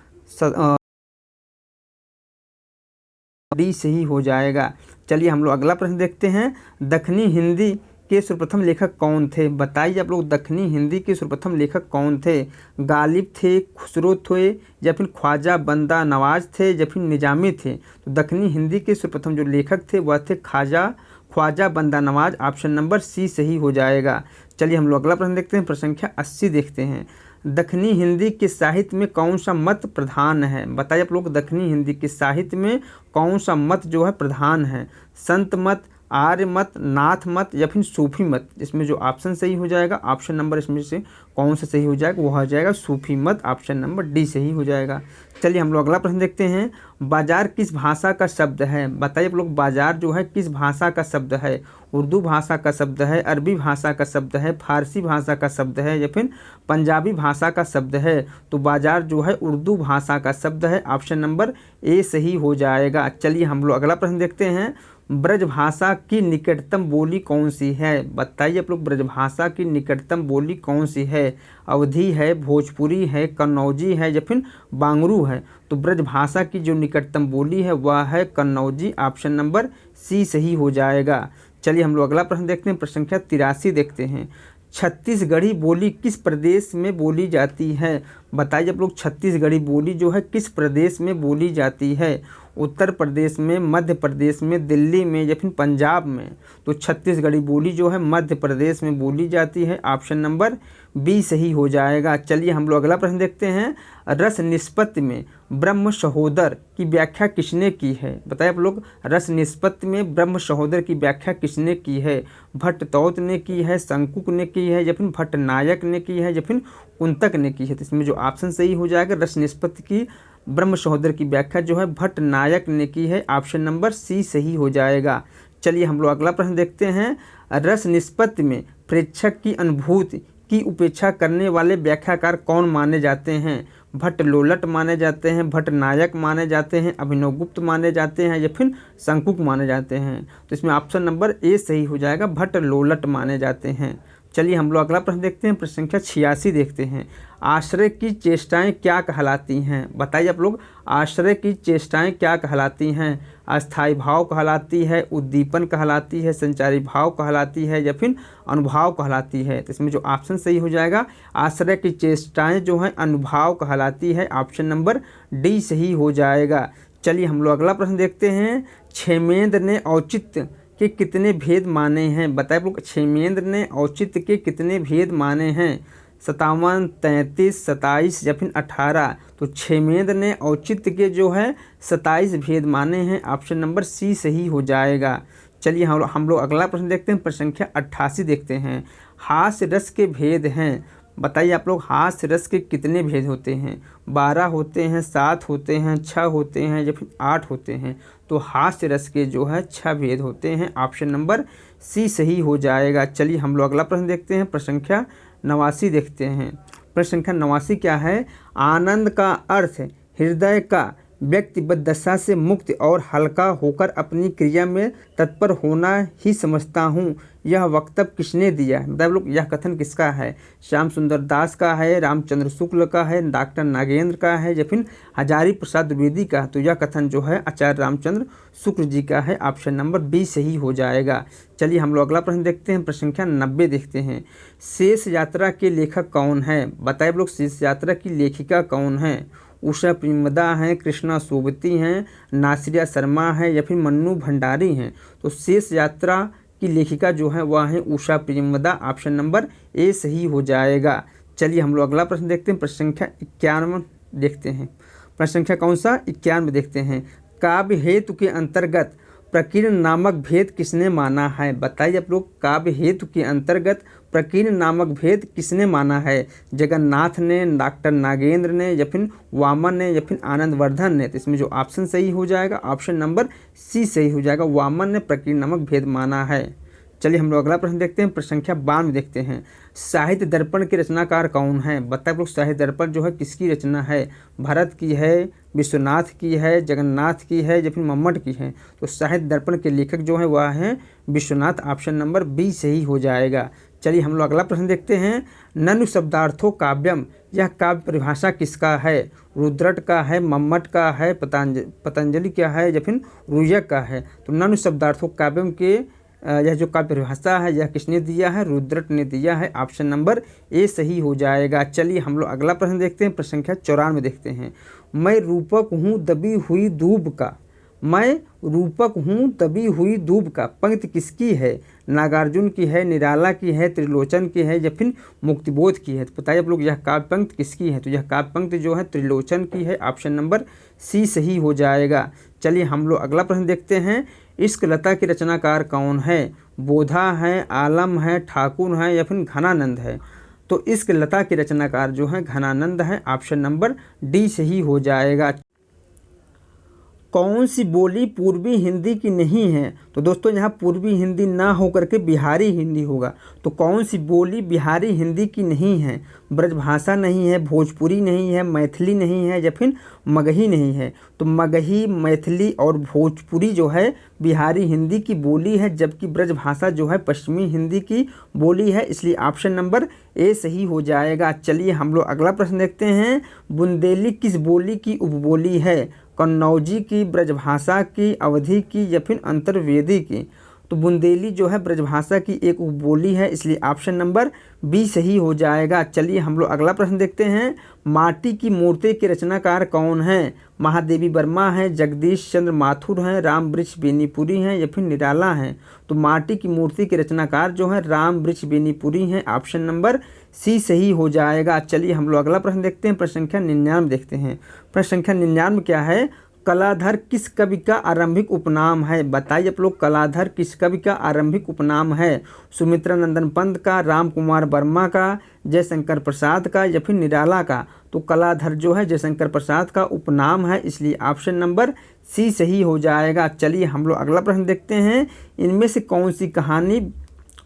डी सही हो जाएगा। चलिए हम लोग अगला प्रश्न देखते हैं। दक्षिणी हिंदी के सर्वप्रथम लेखक कौन थे? बताइए आप लोग, दक्षिणी हिंदी के सर्वप्रथम लेखक कौन थे? गालिब थे, खुसरो थे, या फिर ख्वाजा बंदा नवाज थे, या फिर निजामी थे? तो दक्षिणी हिंदी के सर्वप्रथम जो लेखक थे वह थे ख्वाजा बंदा नवाज। ऑप्शन नंबर सी सही हो जाएगा। चलिए हम लोग अगला प्रश्न देखते हैं। प्रश्न संख्या 80 देखते हैं। दक्षिणी हिंदी के साहित्य में कौन सा मत प्रधान है? बताइए आप लोग, दक्षिणी हिंदी के साहित्य में कौन सा मत जो है प्रधान है? संत मत, आर्य मत, नाथ मत, या फिर सूफी मत? इसमें जो ऑप्शन सही हो जाएगा, ऑप्शन नंबर इसमें से कौन सा सही हो जाएगा? वह हो जाएगा सूफी मत। ऑप्शन नंबर डी सही हो जाएगा। चलिए हम लोग अगला प्रश्न देखते हैं। बाजार किस भाषा का शब्द है? बताइए आप लोग, बाजार जो है किस भाषा का शब्द है? उर्दू भाषा का शब्द है, अरबी भाषा का शब्द है, फारसी भाषा का शब्द है, या फिर पंजाबी भाषा का शब्द है? तो बाजार जो है उर्दू भाषा का शब्द है। ऑप्शन नंबर ए सही हो जाएगा। चलिए हम लोग अगला प्रश्न देखते हैं। ब्रजभाषा की निकटतम बोली कौन सी है? बताइए आप लोग, ब्रजभाषा की निकटतम बोली कौन सी है? अवधी है, भोजपुरी है, कन्नौजी है, या फिर बांगरू है? तो ब्रजभाषा की जो निकटतम बोली है वह है कन्नौजी। ऑप्शन नंबर सी सही हो जाएगा। चलिए हम लोग अगला प्रश्न देखते हैं। प्रश्न संख्या 83 देखते हैं। छत्तीसगढ़ी बोली किस प्रदेश में बोली जाती है? बताइए आप लोग, छत्तीसगढ़ी बोली जो है किस प्रदेश में बोली जाती है? उत्तर प्रदेश में, मध्य प्रदेश में, दिल्ली में, या फिर पंजाब में? तो छत्तीसगढ़ी बोली जो है मध्य प्रदेश में बोली जाती है। ऑप्शन नंबर बी सही हो जाएगा। चलिए हम लोग अगला प्रश्न देखते हैं। रस निष्पत्ति में ब्रह्म सहोदर की व्याख्या किसने की है? बताइए आप लोग, रस निष्पत्ति में ब्रह्म सहोदर की व्याख्या किसने की है? भट्टतौत ने की है, शंकुक ने की है, या फिर भट्टनायक ने की है, या फिर कुंतक ने की है? तो इसमें जो ऑप्शन सही हो जाएगा, रस निष्पत्ति की ब्रह्म सहोदर की व्याख्या जो है भट्टनायक ने की है। ऑप्शन नंबर सी सही हो जाएगा। चलिए हम लोग अगला प्रश्न देखते हैं। रस निष्पत्ति में प्रेक्षक की अनुभूति की उपेक्षा करने वाले व्याख्याकार कौन माने जाते हैं? भट्ट लोलट माने जाते हैं, भट्ट नायक माने जाते हैं, अभिनवगुप्त माने जाते हैं या फिर शंकुक माने जाते हैं। तो इसमें ऑप्शन नंबर ए सही हो जाएगा, भट्ट लोलट माने जाते हैं। चलिए हम लोग अगला प्रश्न देखते हैं, प्रश्न संख्या 86 देखते हैं। आश्रय की चेष्टाएं क्या कहलाती हैं? बताइए आप लोग, आश्रय की चेष्टाएं क्या कहलाती हैं? अस्थायी भाव कहलाती है, उद्दीपन कहलाती है, संचारी भाव कहलाती है या फिर अनुभाव कहलाती है? तो इसमें जो ऑप्शन सही हो जाएगा, आश्रय की चेष्टाएं जो हैं अनुभाव कहलाती है, ऑप्शन नंबर डी सही हो जाएगा। चलिए हम लोग अगला प्रश्न देखते हैं। क्षेमेंद्र ने औचित्य के कितने भेद माने हैं? बताइए आप लोग, क्षेमेंद्र ने औचित्य के कितने भेद माने हैं? 57, 33, 27 या फिर 18? तो क्षेमेंद्र ने औचित्य के जो है 27 भेद माने हैं, ऑप्शन नंबर सी सही हो जाएगा। चलिए हम लोग अगला प्रश्न देखते हैं, प्रश्न संख्या 88 देखते हैं। हास्य रस के भेद हैं, बताइए आप लोग, हास्य रस के कितने भेद होते हैं? 12 होते हैं, 7 होते हैं, 6 होते हैं या फिर 8 होते हैं? तो हास्य रस के जो है 6 भेद होते हैं, ऑप्शन नंबर सी सही हो जाएगा। चलिए हम लोग अगला प्रश्न देखते हैं, प्रश्न संख्या 89 देखते हैं। प्रश्न संख्या 89 क्या है? आनंद का अर्थ हृदय का व्यक्तिगत दशा से मुक्त और हल्का होकर अपनी क्रिया में तत्पर होना ही समझता हूँ। यह वक्तव्य किसने दिया है? मतलब लोग, यह कथन किसका है? श्याम सुंदर दास का है, रामचंद्र शुक्ल का है, डॉक्टर नागेंद्र का है या फिर हजारी प्रसाद द्विवेदी का? तो यह कथन जो है आचार्य रामचंद्र शुक्ल जी का है, ऑप्शन नंबर बी सही हो जाएगा। चलिए हम लोग अगला प्रश्न देखते हैं, प्रश्न संख्या 90 देखते हैं। शेष यात्रा के लेखक कौन है? बताइए लोग, शेष यात्रा की लेखिका कौन है? उषा प्रेमदा हैं, कृष्णा सोबती हैं, नासिरिया शर्मा है या फिर मन्नू भंडारी हैं? तो शेष यात्रा की लेखिका जो है वह है Usha Premda, option number A सही हो जाएगा। चलिए हम लोग अगला प्रश्न देखते हैं, प्रश्न संख्या 91 देखते हैं। प्रश्न संख्या कौन सा? 91 देखते हैं। काव्य हेतु के अंतर्गत प्रकीर्ण नामक भेद किसने माना है? बताइए आप लोग, काव्य हेतु के अंतर्गत प्रकीर्ण नामक भेद किसने माना है? जगन्नाथ ने, डॉक्टर नागेंद्र ने या फिर वामन ने या फिर आनंदवर्धन ने? तो इसमें जो ऑप्शन सही हो जाएगा, ऑप्शन नंबर सी सही हो जाएगा, वामन ने प्रकीर्ण नामक भेद माना है। चलिए हम लोग अगला प्रश्न देखते हैं, प्रश्न संख्या 92 देखते हैं। साहित्य दर्पण के रचनाकार कौन है? बताइए लोग, साहित्य दर्पण जो है किसकी रचना है? भरत की है, विश्वनाथ की है, जगन्नाथ की है या फिर मम्मट की है? तो साहित्य दर्पण के लेखक जो है वह है विश्वनाथ, ऑप्शन नंबर बी सही हो जाएगा। चलिए हम लोग अगला प्रश्न देखते हैं। ननु शब्दार्थो काव्यम, यह काव्य परिभाषा किसका है? रुद्रट का है, मम्मट का है, पतंजलि का है या फिर रुयक का है? तो ननु शब्दार्थो काव्यम के यह जो काव्य परिभाषा है यह किसने दिया है? रुद्रट ने दिया है, ऑप्शन नंबर ए सही हो जाएगा। चलिए हम लोग अगला प्रश्न देखते हैं, प्रश्न संख्या 94 देखते हैं। मैं रूपक हूँ दबी हुई दूब का, मैं रूपक हूँ दबी हुई दूब का पंक्ति किसकी है? नागार्जुन की है, निराला की है, त्रिलोचन की है या फिर मुक्तिबोध की है? तो बताइए आप लोग, यह काव्य पंक्ति किसकी है? तो यह काव्य पंक्ति जो है त्रिलोचन की है, ऑप्शन नंबर सी सही हो जाएगा। चलिए हम लोग अगला प्रश्न देखते हैं। इश्क लता की रचनाकार कौन है? बोधा है, आलम है, ठाकुर है या फिर घनानंद है? तो इश्क लता की रचनाकार जो है घनानंद है, ऑप्शन नंबर डी सही हो जाएगा। कौन सी बोली पूर्वी हिंदी की नहीं है? तो दोस्तों यहाँ पूर्वी हिंदी ना होकर के बिहारी हिंदी होगा। तो कौन सी बोली बिहारी हिंदी की नहीं है? ब्रजभाषा नहीं है, भोजपुरी नहीं है, मैथिली नहीं है या फिर मगही नहीं है? तो मगही, मैथिली और भोजपुरी जो है बिहारी हिंदी की बोली है, जबकि ब्रजभाषा जो है पश्चिमी हिंदी की बोली है, इसलिए ऑप्शन नंबर ए सही हो जाएगा। चलिए हम लोग अगला प्रश्न देखते हैं। बुंदेली किस बोली की उपबोली है? कन्नौजी की, ब्रजभाषा की, अवधी की या फिर अंतर्वेदी की? तो बुंदेली जो है ब्रजभाषा की एक उपबोली है, इसलिए ऑप्शन नंबर बी सही हो जाएगा। चलिए हम लोग अगला प्रश्न देखते हैं। माटी की मूर्ति के रचनाकार कौन है? महादेवी वर्मा है, जगदीश चंद्र माथुर हैं, राम वृक्ष बेनीपुरी हैं या फिर निराला हैं? तो माटी की मूर्ति के रचनाकार जो है राम वृक्ष बेनीपुरी हैं, ऑप्शन नंबर सी सही हो जाएगा। चलिए हम लोग अगला प्रश्न देखते हैं, प्रश्न संख्या 99 देखते हैं। प्रश्न संख्या 99 क्या है? कलाधर किस कवि का आरंभिक उपनाम है? बताइए आप लोग, कलाधर किस कवि का आरंभिक उपनाम है? सुमित्रा नंदन पंत का, राम कुमार वर्मा का, जयशंकर प्रसाद का या फिर निराला का? तो कलाधर जो है जयशंकर प्रसाद का उपनाम है, इसलिए ऑप्शन नंबर सी सही हो जाएगा। चलिए हम लोग अगला प्रश्न देखते हैं। इनमें से कौन सी कहानी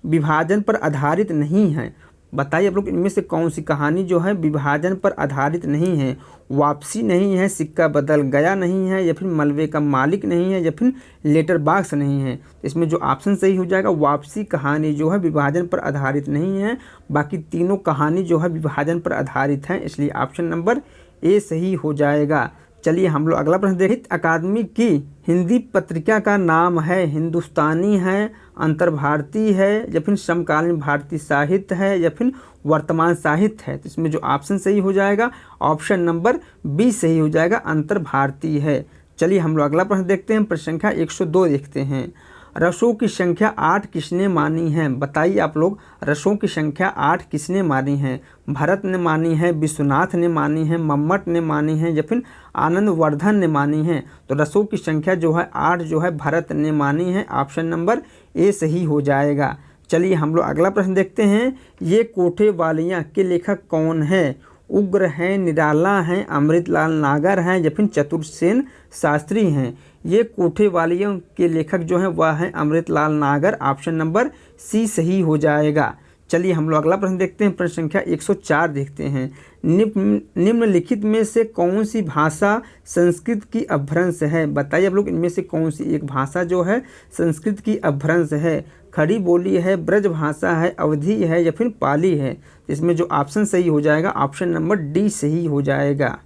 विभाजन पर आधारित नहीं है? बताइए आप लोग इनमें से कौन सी कहानी जो है विभाजन पर आधारित नहीं है। वापसी नहीं है, सिक्का बदल गया नहीं है, या फिर मलबे का मालिक नहीं है, या फिर लेटर बॉक्स नहीं है। इसमें जो ऑप्शन सही हो जाएगा, वापसी कहानी जो है विभाजन पर आधारित नहीं है। बाकी तीनों कहानी जो है विभाजन पर आधारित हैं, इसलिए ऑप्शन नंबर ए सही हो जाएगा। चलिए हम लोग अगला प्रश्न देखिए। अकादमी की हिंदी पत्रिका का नाम है हिंदुस्तानी है, अंतर्भारती है, या फिर समकालीन भारतीय साहित्य है, या फिर वर्तमान साहित्य है। तो इसमें जो ऑप्शन सही हो जाएगा, ऑप्शन नंबर बी सही हो जाएगा, अंतर्भारतीय है। चलिए हम लोग अगला प्रश्न देखते हैं। प्रश्न संख्या 102 देखते हैं। रसों की संख्या 8 किसने मानी है? बताइए आप लोग, रसों की संख्या 8 किसने मानी है? भरत ने मानी है, विश्वनाथ ने मानी है, मम्मट ने मानी है, या फिर आनंदवर्धन ने मानी है। तो रसों की संख्या जो है 8 जो है भरत ने मानी है। ऑप्शन नंबर ए सही हो जाएगा। चलिए हम लोग अगला प्रश्न देखते हैं। ये कोठे वालियाँ के लेखक कौन है? उग्र हैं, निराला हैं, अमृतलाल नागर हैं, या फिर चतुर्सेन शास्त्री हैं। ये कोठे वालियों के लेखक जो हैं वह हैं अमृतलाल नागर। ऑप्शन नंबर सी सही हो जाएगा। चलिए हम लोग अगला प्रश्न देखते हैं। प्रश्न संख्या 104 देखते हैं। निम्नलिखित में से कौन सी भाषा संस्कृत की अपभ्रंश है? बताइए आप लोग इनमें से कौन सी एक भाषा जो है संस्कृत की अपभ्रंश है? खड़ी बोली है, ब्रज भाषा है, अवधी है, या फिर पाली है। इसमें जो ऑप्शन सही हो जाएगा, ऑप्शन नंबर डी सही हो जाएगा।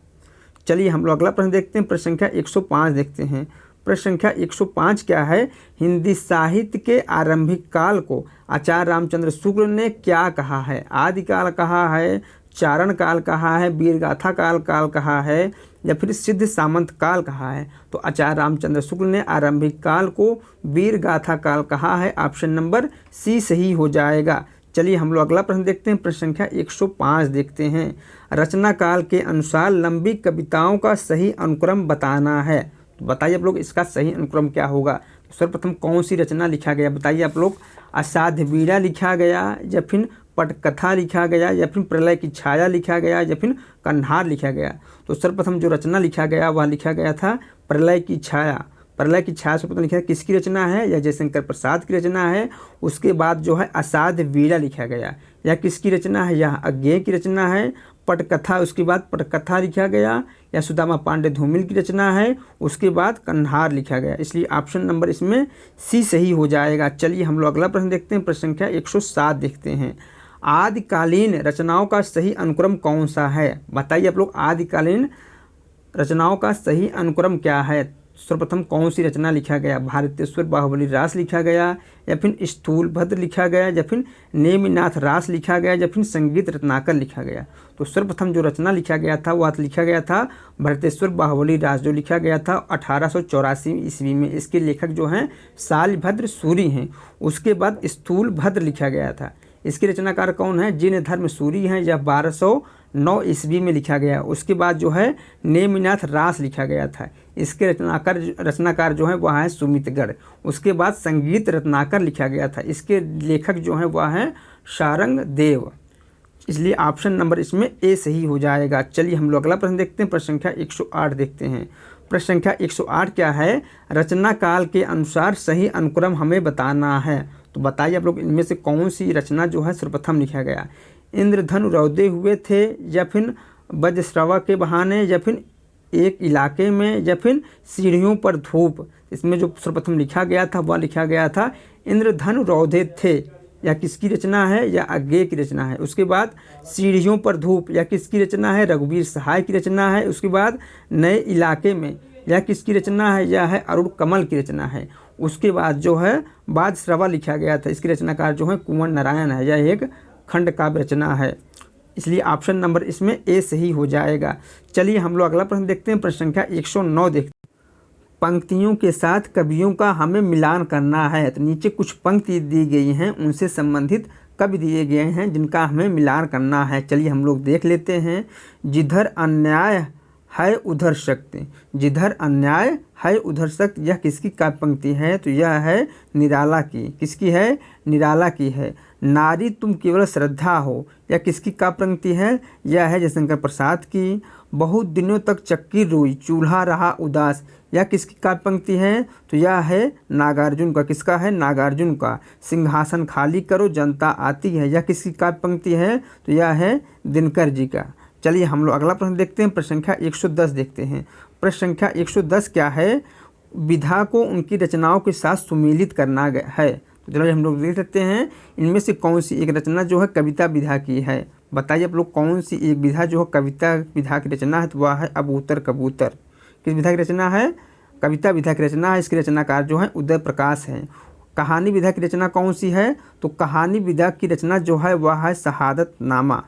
चलिए हम लोग अगला प्रश्न देखते हैं। प्रश्न संख्या 105 देखते हैं। प्रश्न संख्या 105 क्या है? हिंदी साहित्य के आरंभिक काल को आचार्य रामचंद्र शुक्ल ने क्या कहा है? आदिकाल कहा है, चारण काल कहा है, वीरगाथा काल कहा है, या फिर सिद्ध सामंत काल कहा है। तो आचार्य रामचंद्र शुक्ल ने आरंभिक काल को वीरगाथा काल कहा है। ऑप्शन नंबर सी सही हो जाएगा। चलिए हम लोग अगला प्रश्न देखते हैं। प्रश्न संख्या 105 देखते हैं। रचना काल के अनुसार लंबी कविताओं का सही अनुक्रम बताना है। तो बताइए आप लोग इसका सही अनुक्रम क्या होगा? तो सर्वप्रथम कौन सी रचना लिखा गया? बताइए आप लोग। असाध्य वीड़ा लिखा गया, या फिर पटकथा लिखा गया, या फिर प्रलय की छाया लिखा गया, या फिर कन्हार लिखा गया। तो सर्वप्रथम जो रचना लिखा गया वह लिखा गया था प्रलय की छाया। प्रलय की छाया सर्वप्रथम लिखा किसकी रचना है? यह जयशंकर प्रसाद की रचना है। उसके बाद जो है असाध्य वीड़ा लिखा गया, यह किसकी रचना है? यह अज्ञेय की रचना है। पटकथा, उसके बाद पटकथा लिखा गया, या सुदामा पांडे धूमिल की रचना है। उसके बाद कन्हार लिखा गया। इसलिए ऑप्शन नंबर इसमें सी सही हो जाएगा। चलिए हम लोग अगला प्रश्न देखते हैं। प्रश्न संख्या 107 देखते हैं। आदिकालीन रचनाओं का सही अनुक्रम कौन सा है? बताइए आप लोग, आदिकालीन रचनाओं का सही अनुक्रम क्या है? सर्वप्रथम कौन सी रचना लिखा गया? भारतेश्वर बाहुबली रास लिखा गया, या फिर स्थूल भद्र लिखा गया, या फिर नेमिनाथ रास लिखा गया, या फिर संगीत रत्नाकर लिखा गया। तो सर्वप्रथम जो रचना लिखा गया था वह लिखा गया था भारतेश्वर बाहुबली रास, जो लिखा गया था 1884 ईस्वी में। इसके लेखक जो हैं शालिभद्र सूरी हैं। उसके बाद स्थूल भद्र लिखा गया था। इसके रचनाकार कौन है? जिन धर्म सूरी हैं। यह 1209 ईस्वी में लिखा गया। उसके बाद जो है नेमिनाथ रास लिखा गया था। इसके रचनाकार जो है वह है सुमितगढ़। उसके बाद संगीत रत्नाकर लिखा गया था। इसके लेखक जो हैं वह हैं शारंग देव। इसलिए ऑप्शन नंबर इसमें ए सही हो जाएगा। चलिए हम लोग अगला प्रश्न देखते हैं। प्रश्न संख्या 108 देखते हैं। प्रश्न संख्या 108 क्या है? रचना काल के अनुसार सही अनुक्रम हमें बताना है। तो बताइए आप लोग इनमें से कौन सी रचना जो है सर्वप्रथम लिखा गया? इंद्रधनु रौदे हुए थे, या फिर वज्रश्रवा के बहाने, या फिर एक इलाके में, या फिर सीढ़ियों पर धूप। इसमें जो सर्वप्रथम लिखा गया था वह लिखा गया था इंद्रधनु रौदे थे। यह किसकी रचना है? यह अज्ञेय की रचना है। उसके बाद सीढ़ियों पर धूप, यह किसकी रचना है? रघुवीर सहाय की रचना है। उसके बाद नए इलाके में, यह किसकी रचना है? यह है अरुण कमल की रचना है। उसके बाद जो है वज्रश्रवा लिखा गया था। इसकी रचनाकार जो है कुंवर नारायण है। यह एक खंड काव्य रचना है। इसलिए ऑप्शन नंबर इसमें ए सही हो जाएगा। चलिए हम लोग अगला प्रश्न देखते हैं। प्रश्न संख्या 109 देखते हैं। पंक्तियों के साथ कवियों का हमें मिलान करना है। तो नीचे कुछ पंक्ति दी गई हैं, उनसे संबंधित कवि दिए गए हैं जिनका हमें मिलान करना है। चलिए हम लोग देख लेते हैं। जिधर अन्याय है उधर शक्ति, जिधर अन्याय है उधर शक्ति। यह किसकी काव्य पंक्ति है? तो यह है निराला की। किसकी है? निराला की है। नारी तुम केवल श्रद्धा हो, यह किसकी काव्य पंक्ति है? यह है जयशंकर प्रसाद की। बहुत दिनों तक चक्की रोई, चूल्हा रहा उदास, यह किसकी काव्य पंक्ति है? तो यह है नागार्जुन का। किसका है? नागार्जुन का। सिंहासन खाली करो, जनता आती है, यह किसकी काव्य पंक्ति है? तो यह है दिनकर जी का। चलिए हम लोग अगला प्रश्न देखते हैं, प्रश्न संख्या 110 देखते हैं। प्रश्न संख्या 110 क्या है? विधा को उनकी रचनाओं के साथ सुमेलित करना है। तो चलो हम लोग देख सकते हैं, इनमें से कौन सी एक रचना जो है कविता विधा की है? बताइए आप लोग, कौन सी एक विधा जो है कविता विधा की रचना है? तो वह है अबूतर कबूतर। किस विधा की रचना है? कविता विधा की रचना है। इसके रचनाकार जो है उदय प्रकाश हैं। कहानी विधा की रचना कौन सी है? तो कहानी विधा की रचना जो है वह है शहादत नामा।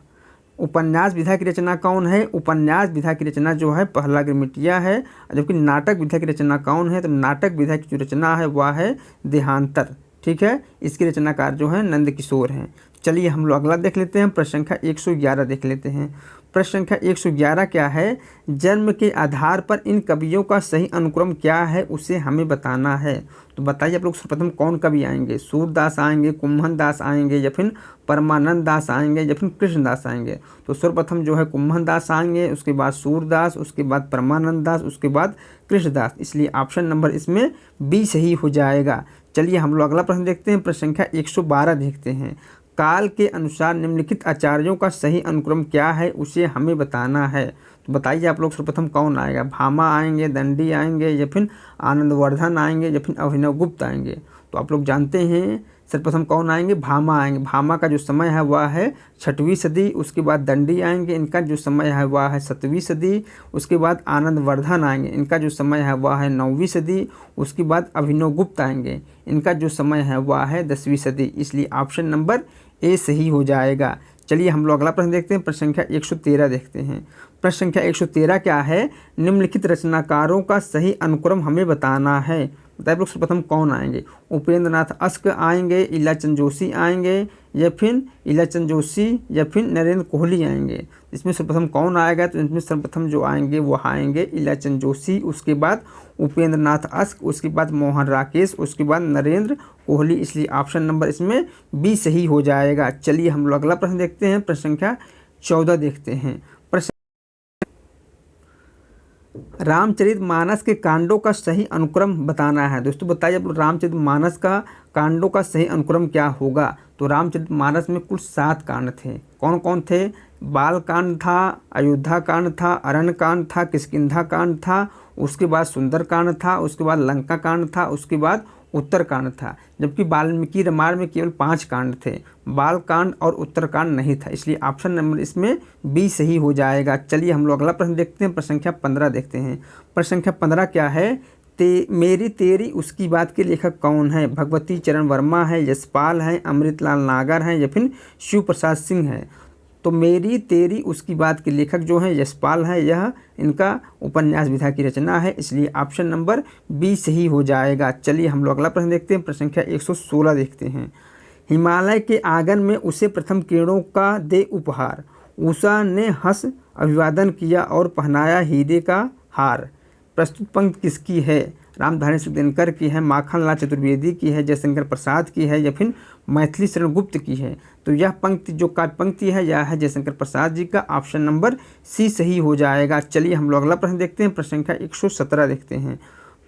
उपन्यास विधा की रचना कौन है? उपन्यास विधा की रचना जो है पहला गिरमिटिया है। जबकि नाटक विधा की रचना कौन है? तो नाटक विधा की जो रचना है वह है देहांतर। ठीक है, इसके रचनाकार जो है नंद किशोर हैं। चलिए हम लोग अगला देख लेते हैं, प्रश्न संख्या 111 देख लेते हैं। प्रश्न संख्या 111 क्या है? जन्म के आधार पर इन कवियों का सही अनुक्रम क्या है उसे हमें बताना है। तो बताइए आप लोग, सर्वप्रथम कौन कवि आएंगे? सूरदास आएंगे, कुम्भन दास आएंगे, या फिर परमानंद दास आएंगे, या फिर कृष्णदास आएंगे? तो सर्वप्रथम जो है कुम्भन दास आएंगे, उसके बाद सूरदास, उसके बाद परमानंद दास, उसके बाद कृष्णदास। इसलिए ऑप्शन नंबर इसमें बी सही हो जाएगा। चलिए हम लोग अगला प्रश्न देखते हैं, प्रश्न संख्या 112 देखते हैं। काल के अनुसार निम्नलिखित आचार्यों का सही अनुक्रम क्या है उसे हमें बताना है। तो बताइए आप लोग, सर्वप्रथम कौन आएगा? भामा आएंगे, दंडी आएंगे, या फिर आनंदवर्धन आएंगे, या फिर अभिनव गुप्त आएंगे? तो आप लोग जानते हैं सर्वप्रथम कौन आएंगे? भामा आएंगे। भामा का जो समय है वह है 6वीं सदी। उसके बाद दंडी आएंगे, इनका जो समय है वह है 7वीं सदी। उसके बाद आनंदवर्धन आएंगे, इनका जो समय है वह है 9वीं सदी। उसके बाद अभिनव गुप्त आएंगे, इनका जो समय है वह है 10वीं सदी। इसलिए ऑप्शन नंबर ए सही हो जाएगा। चलिए हम लोग अगला प्रश्न देखते हैं, प्रश्न संख्या 113 देखते हैं। प्रश्न संख्या 113 क्या है? निम्नलिखित रचनाकारों का सही अनुक्रम हमें बताना है। बताइए लोग, सर्वप्रथम कौन आएंगे? उपेंद्र नाथ अश्क आएंगे, इलाचंद जोशी आएंगे, या फिर इलाचंद जोशी, या फिर नरेंद्र कोहली आएंगे? इसमें सर्वप्रथम कौन आएगा? तो इसमें सर्वप्रथम जो आएंगे वो आएंगे इलाचंद जोशी, उसके बाद उपेंद्र नाथ अश्क, उसके बाद मोहन राकेश, उसके बाद नरेंद्र कोहली। इसलिए ऑप्शन नंबर इसमें बी सही हो जाएगा। चलिए हम लोग अगला प्रश्न देखते हैं, प्रश्न संख्या 14 देखते हैं। रामचरितमानस के कांडों का सही अनुक्रम बताना है। दोस्तों बताइए अब रामचरितमानस का कांडों का सही अनुक्रम क्या होगा? तो रामचरितमानस में कुल 7 कांड थे। कौन कौन थे? बाल कांड था, अयोध्या कांड था, अरण्य कांड था, किष्किंधा कांड था, उसके बाद सुंदर कांड था, उसके बाद लंका कांड था, उसके बाद उत्तर कांड था। जबकि वाल्मीकि रामायण में केवल 5 कांड थे, बाल कांड और उत्तर कांड नहीं था। इसलिए ऑप्शन नंबर इसमें बी सही हो जाएगा। चलिए हम लोग अगला प्रश्न देखते हैं, प्रश्न संख्या 15 देखते हैं। प्रश्न संख्या 15 क्या है? मेरी तेरी उसकी बात के लेखक कौन है? भगवती चरण वर्मा है, यशपाल हैं, अमृतलाल नागर हैं, या फिर शिव प्रसाद सिंह है? तो मेरी तेरी उसकी बात के लेखक जो हैं यशपाल हैं। यह इनका उपन्यास विधा की रचना है। इसलिए ऑप्शन नंबर बी सही हो जाएगा। चलिए हम लोग अगला प्रश्न देखते हैं, प्रश्न संख्या 116 देखते हैं। हिमालय के आंगन में उसे प्रथम किरणों का दे उपहार, उषा ने हंस अभिवादन किया और पहनाया हीरे का हार। प्रस्तुत पंक्ति किसकी है? रामधारी सिंह दिनकर की है, माखनलाल चतुर्वेदी की है, जयशंकर प्रसाद की है, या फिर मैथिली शरण गुप्त की है? तो यह पंक्ति जो काव्य पंक्ति है यह है जयशंकर प्रसाद जी का। ऑप्शन नंबर सी सही हो जाएगा। चलिए हम लोग अगला प्रश्न देखते हैं, प्रश्न संख्या 117 देखते हैं।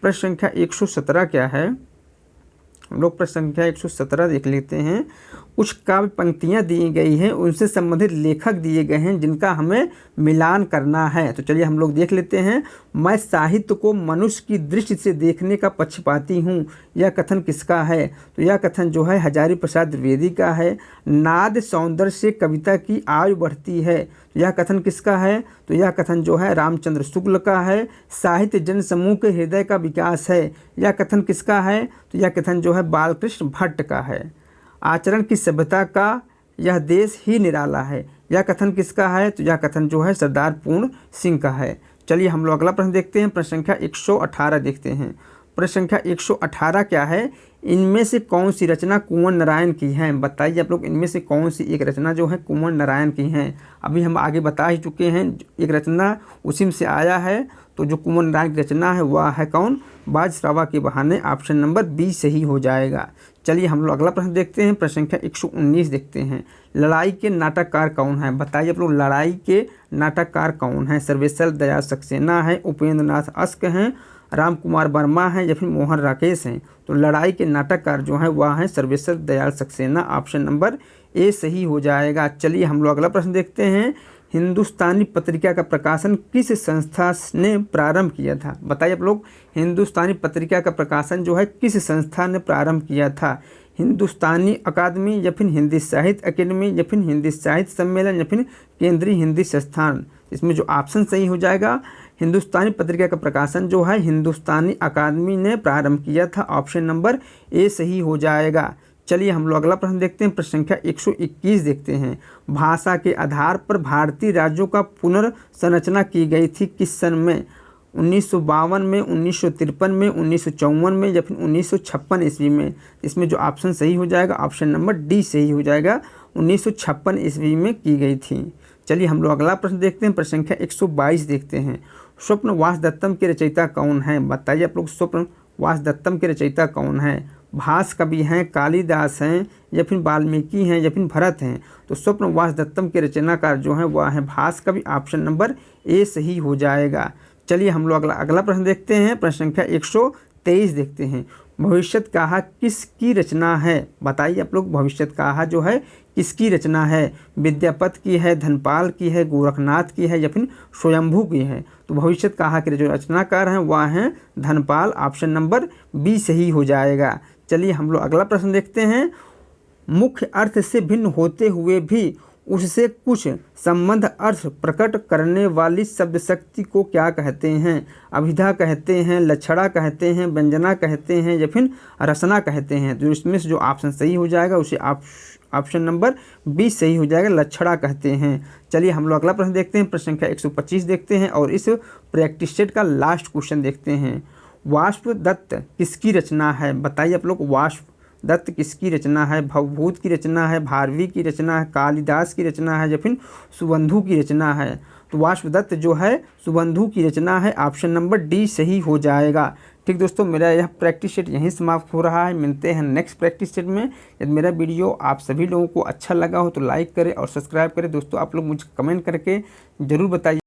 प्रश्न संख्या 117 क्या है? हम लोग प्रश्न संख्या 117 देख लेते हैं। कुछ काव्य पंक्तियाँ दी गई हैं, उनसे संबंधित लेखक दिए गए हैं जिनका हमें मिलान करना है। तो चलिए हम लोग देख लेते हैं। मैं साहित्य को मनुष्य की दृष्टि से देखने का पक्षपाती हूँ, यह कथन किसका है? तो यह कथन जो है हजारी प्रसाद द्विवेदी का है। नाद सौंदर्य से कविता की आयु बढ़ती है, तो यह कथन किसका है? तो यह कथन जो है रामचंद्र शुक्ल का है। साहित्य जन समूह के हृदय का विकास है, यह कथन किसका है? तो यह कथन जो है बालकृष्ण भट्ट का है। आचरण की सभ्यता का यह देश ही निराला है, यह कथन किसका है? तो यह कथन जो है सरदार पूर्ण सिंह का है। चलिए हम लोग अगला प्रश्न देखते हैं, प्रश्न संख्या 118 देखते हैं। प्रश्न संख्या 118 क्या है? इनमें से कौन सी रचना कुंवर नारायण की है? बताइए आप लोग, इनमें से कौन सी एक रचना जो है कुंवर नारायण की है? अभी हम आगे बता ही चुके हैं, एक रचना उसी में से आया है। तो जो कुंवर राय की रचना है वह है कौन? बाजरावा के बहाने। ऑप्शन नंबर बी सही हो जाएगा। चलिए हम लोग अगला प्रश्न देखते हैं। प्रश्न संख्या 119 देखते हैं। लड़ाई के नाटककार कौन है? बताइए आप लोग, लड़ाई के नाटककार कौन है? सर्वेश्वर दयाल सक्सेना है, उपेंद्र नाथ अश्क हैं, राम कुमार वर्मा हैं या फिर मोहन राकेश हैं? तो लड़ाई के नाटककार जो हैं वह हैं Sarveshwar Dayal Saxena. Option number A सही हो जाएगा। चलिए हम लोग अगला प्रश्न देखते हैं। हिंदुस्तानी पत्रिका का प्रकाशन किस संस्था ने प्रारंभ किया था? बताइए आप लोग, हिंदुस्तानी पत्रिका का प्रकाशन जो है किस संस्था ने प्रारंभ किया था? हिंदुस्तानी अकादमी या फिर हिंदी साहित्य अकेडमी या फिर हिंदी साहित्य सम्मेलन या फिर केंद्रीय हिंदी संस्थान? इसमें जो ऑप्शन सही हो जाएगा, हिंदुस्तानी पत्रिका का प्रकाशन जो है हिंदुस्तानी अकादमी ने प्रारंभ किया था। ऑप्शन नंबर ए सही हो जाएगा। चलिए हम लोग अगला प्रश्न देखते हैं। प्रश्न संख्या 121 देखते हैं। भाषा के आधार पर भारतीय राज्यों का पुनर्संरचना की गई थी किस सन में? 1952 में, 1953 में, 1954 में या फिर 1956 ईस्वी में? इसमें जो ऑप्शन सही हो जाएगा, ऑप्शन नंबर डी सही हो जाएगा। 1956 ईस्वी में की गई थी। चलिए हम लोग अगला प्रश्न देखते हैं। प्रश्न संख्या 122 देखते हैं। स्वप्न वासदत्तम के रचयिता कौन है? बताइए आप लोग, स्वप्न वासदत्तम के रचयिता कौन है? भास कवि हैं, कालिदास हैं या फिर वाल्मीकि हैं या फिर भरत हैं? तो स्वप्न वासदत्तम के रचनाकार जो हैं वह हैं भास कवि। ऑप्शन नंबर ए सही हो जाएगा। चलिए हम लोग अगला प्रश्न देखते हैं। प्रश्न संख्या 123 देखते हैं। भविष्यत कहा किसकी रचना है? बताइए आप लोग, भविष्यत कहा जो है किसकी रचना है? विद्यापति की है, धनपाल की है, गोरखनाथ की है या फिर स्वयंभू की है? तो भविष्यत कहा के जो रचनाकार हैं वह हैं धनपाल। ऑप्शन नंबर बी सही हो जाएगा। चलिए हम लोग अगला प्रश्न देखते हैं। मुख्य अर्थ से भिन्न होते हुए भी उससे कुछ संबंध अर्थ प्रकट करने वाली शब्द शक्ति को क्या कहते हैं? अभिधा कहते हैं, लक्षणा कहते हैं, व्यंजना कहते हैं या फिर रसना कहते हैं? तो इसमें से जो ऑप्शन सही हो जाएगा उसे ऑप्शन नंबर बी सही हो जाएगा, लक्षणा कहते हैं। चलिए हम लोग अगला प्रश्न देखते हैं। प्रश्न संख्या 125 देखते हैं और इस प्रैक्टिस सेट का लास्ट क्वेश्चन देखते हैं। वाष्पदत्त किसकी रचना है? बताइए आप लोग, वाष्पदत्त किसकी रचना है? भवभूत की रचना है, भारवी की रचना है, कालिदास की रचना है या फिर सुबंधु की रचना है? तो वाष्पदत्त जो है सुबंधु की रचना है। ऑप्शन नंबर डी सही हो जाएगा। ठीक दोस्तों, मेरा यह प्रैक्टिस सेट यहीं समाप्त हो रहा है। मिलते हैं नेक्स्ट प्रैक्टिस सेट में। यदि मेरा वीडियो आप सभी लोगों को अच्छा लगा हो तो लाइक करें और सब्सक्राइब करें। दोस्तों आप लोग मुझे कमेंट करके ज़रूर बताइए।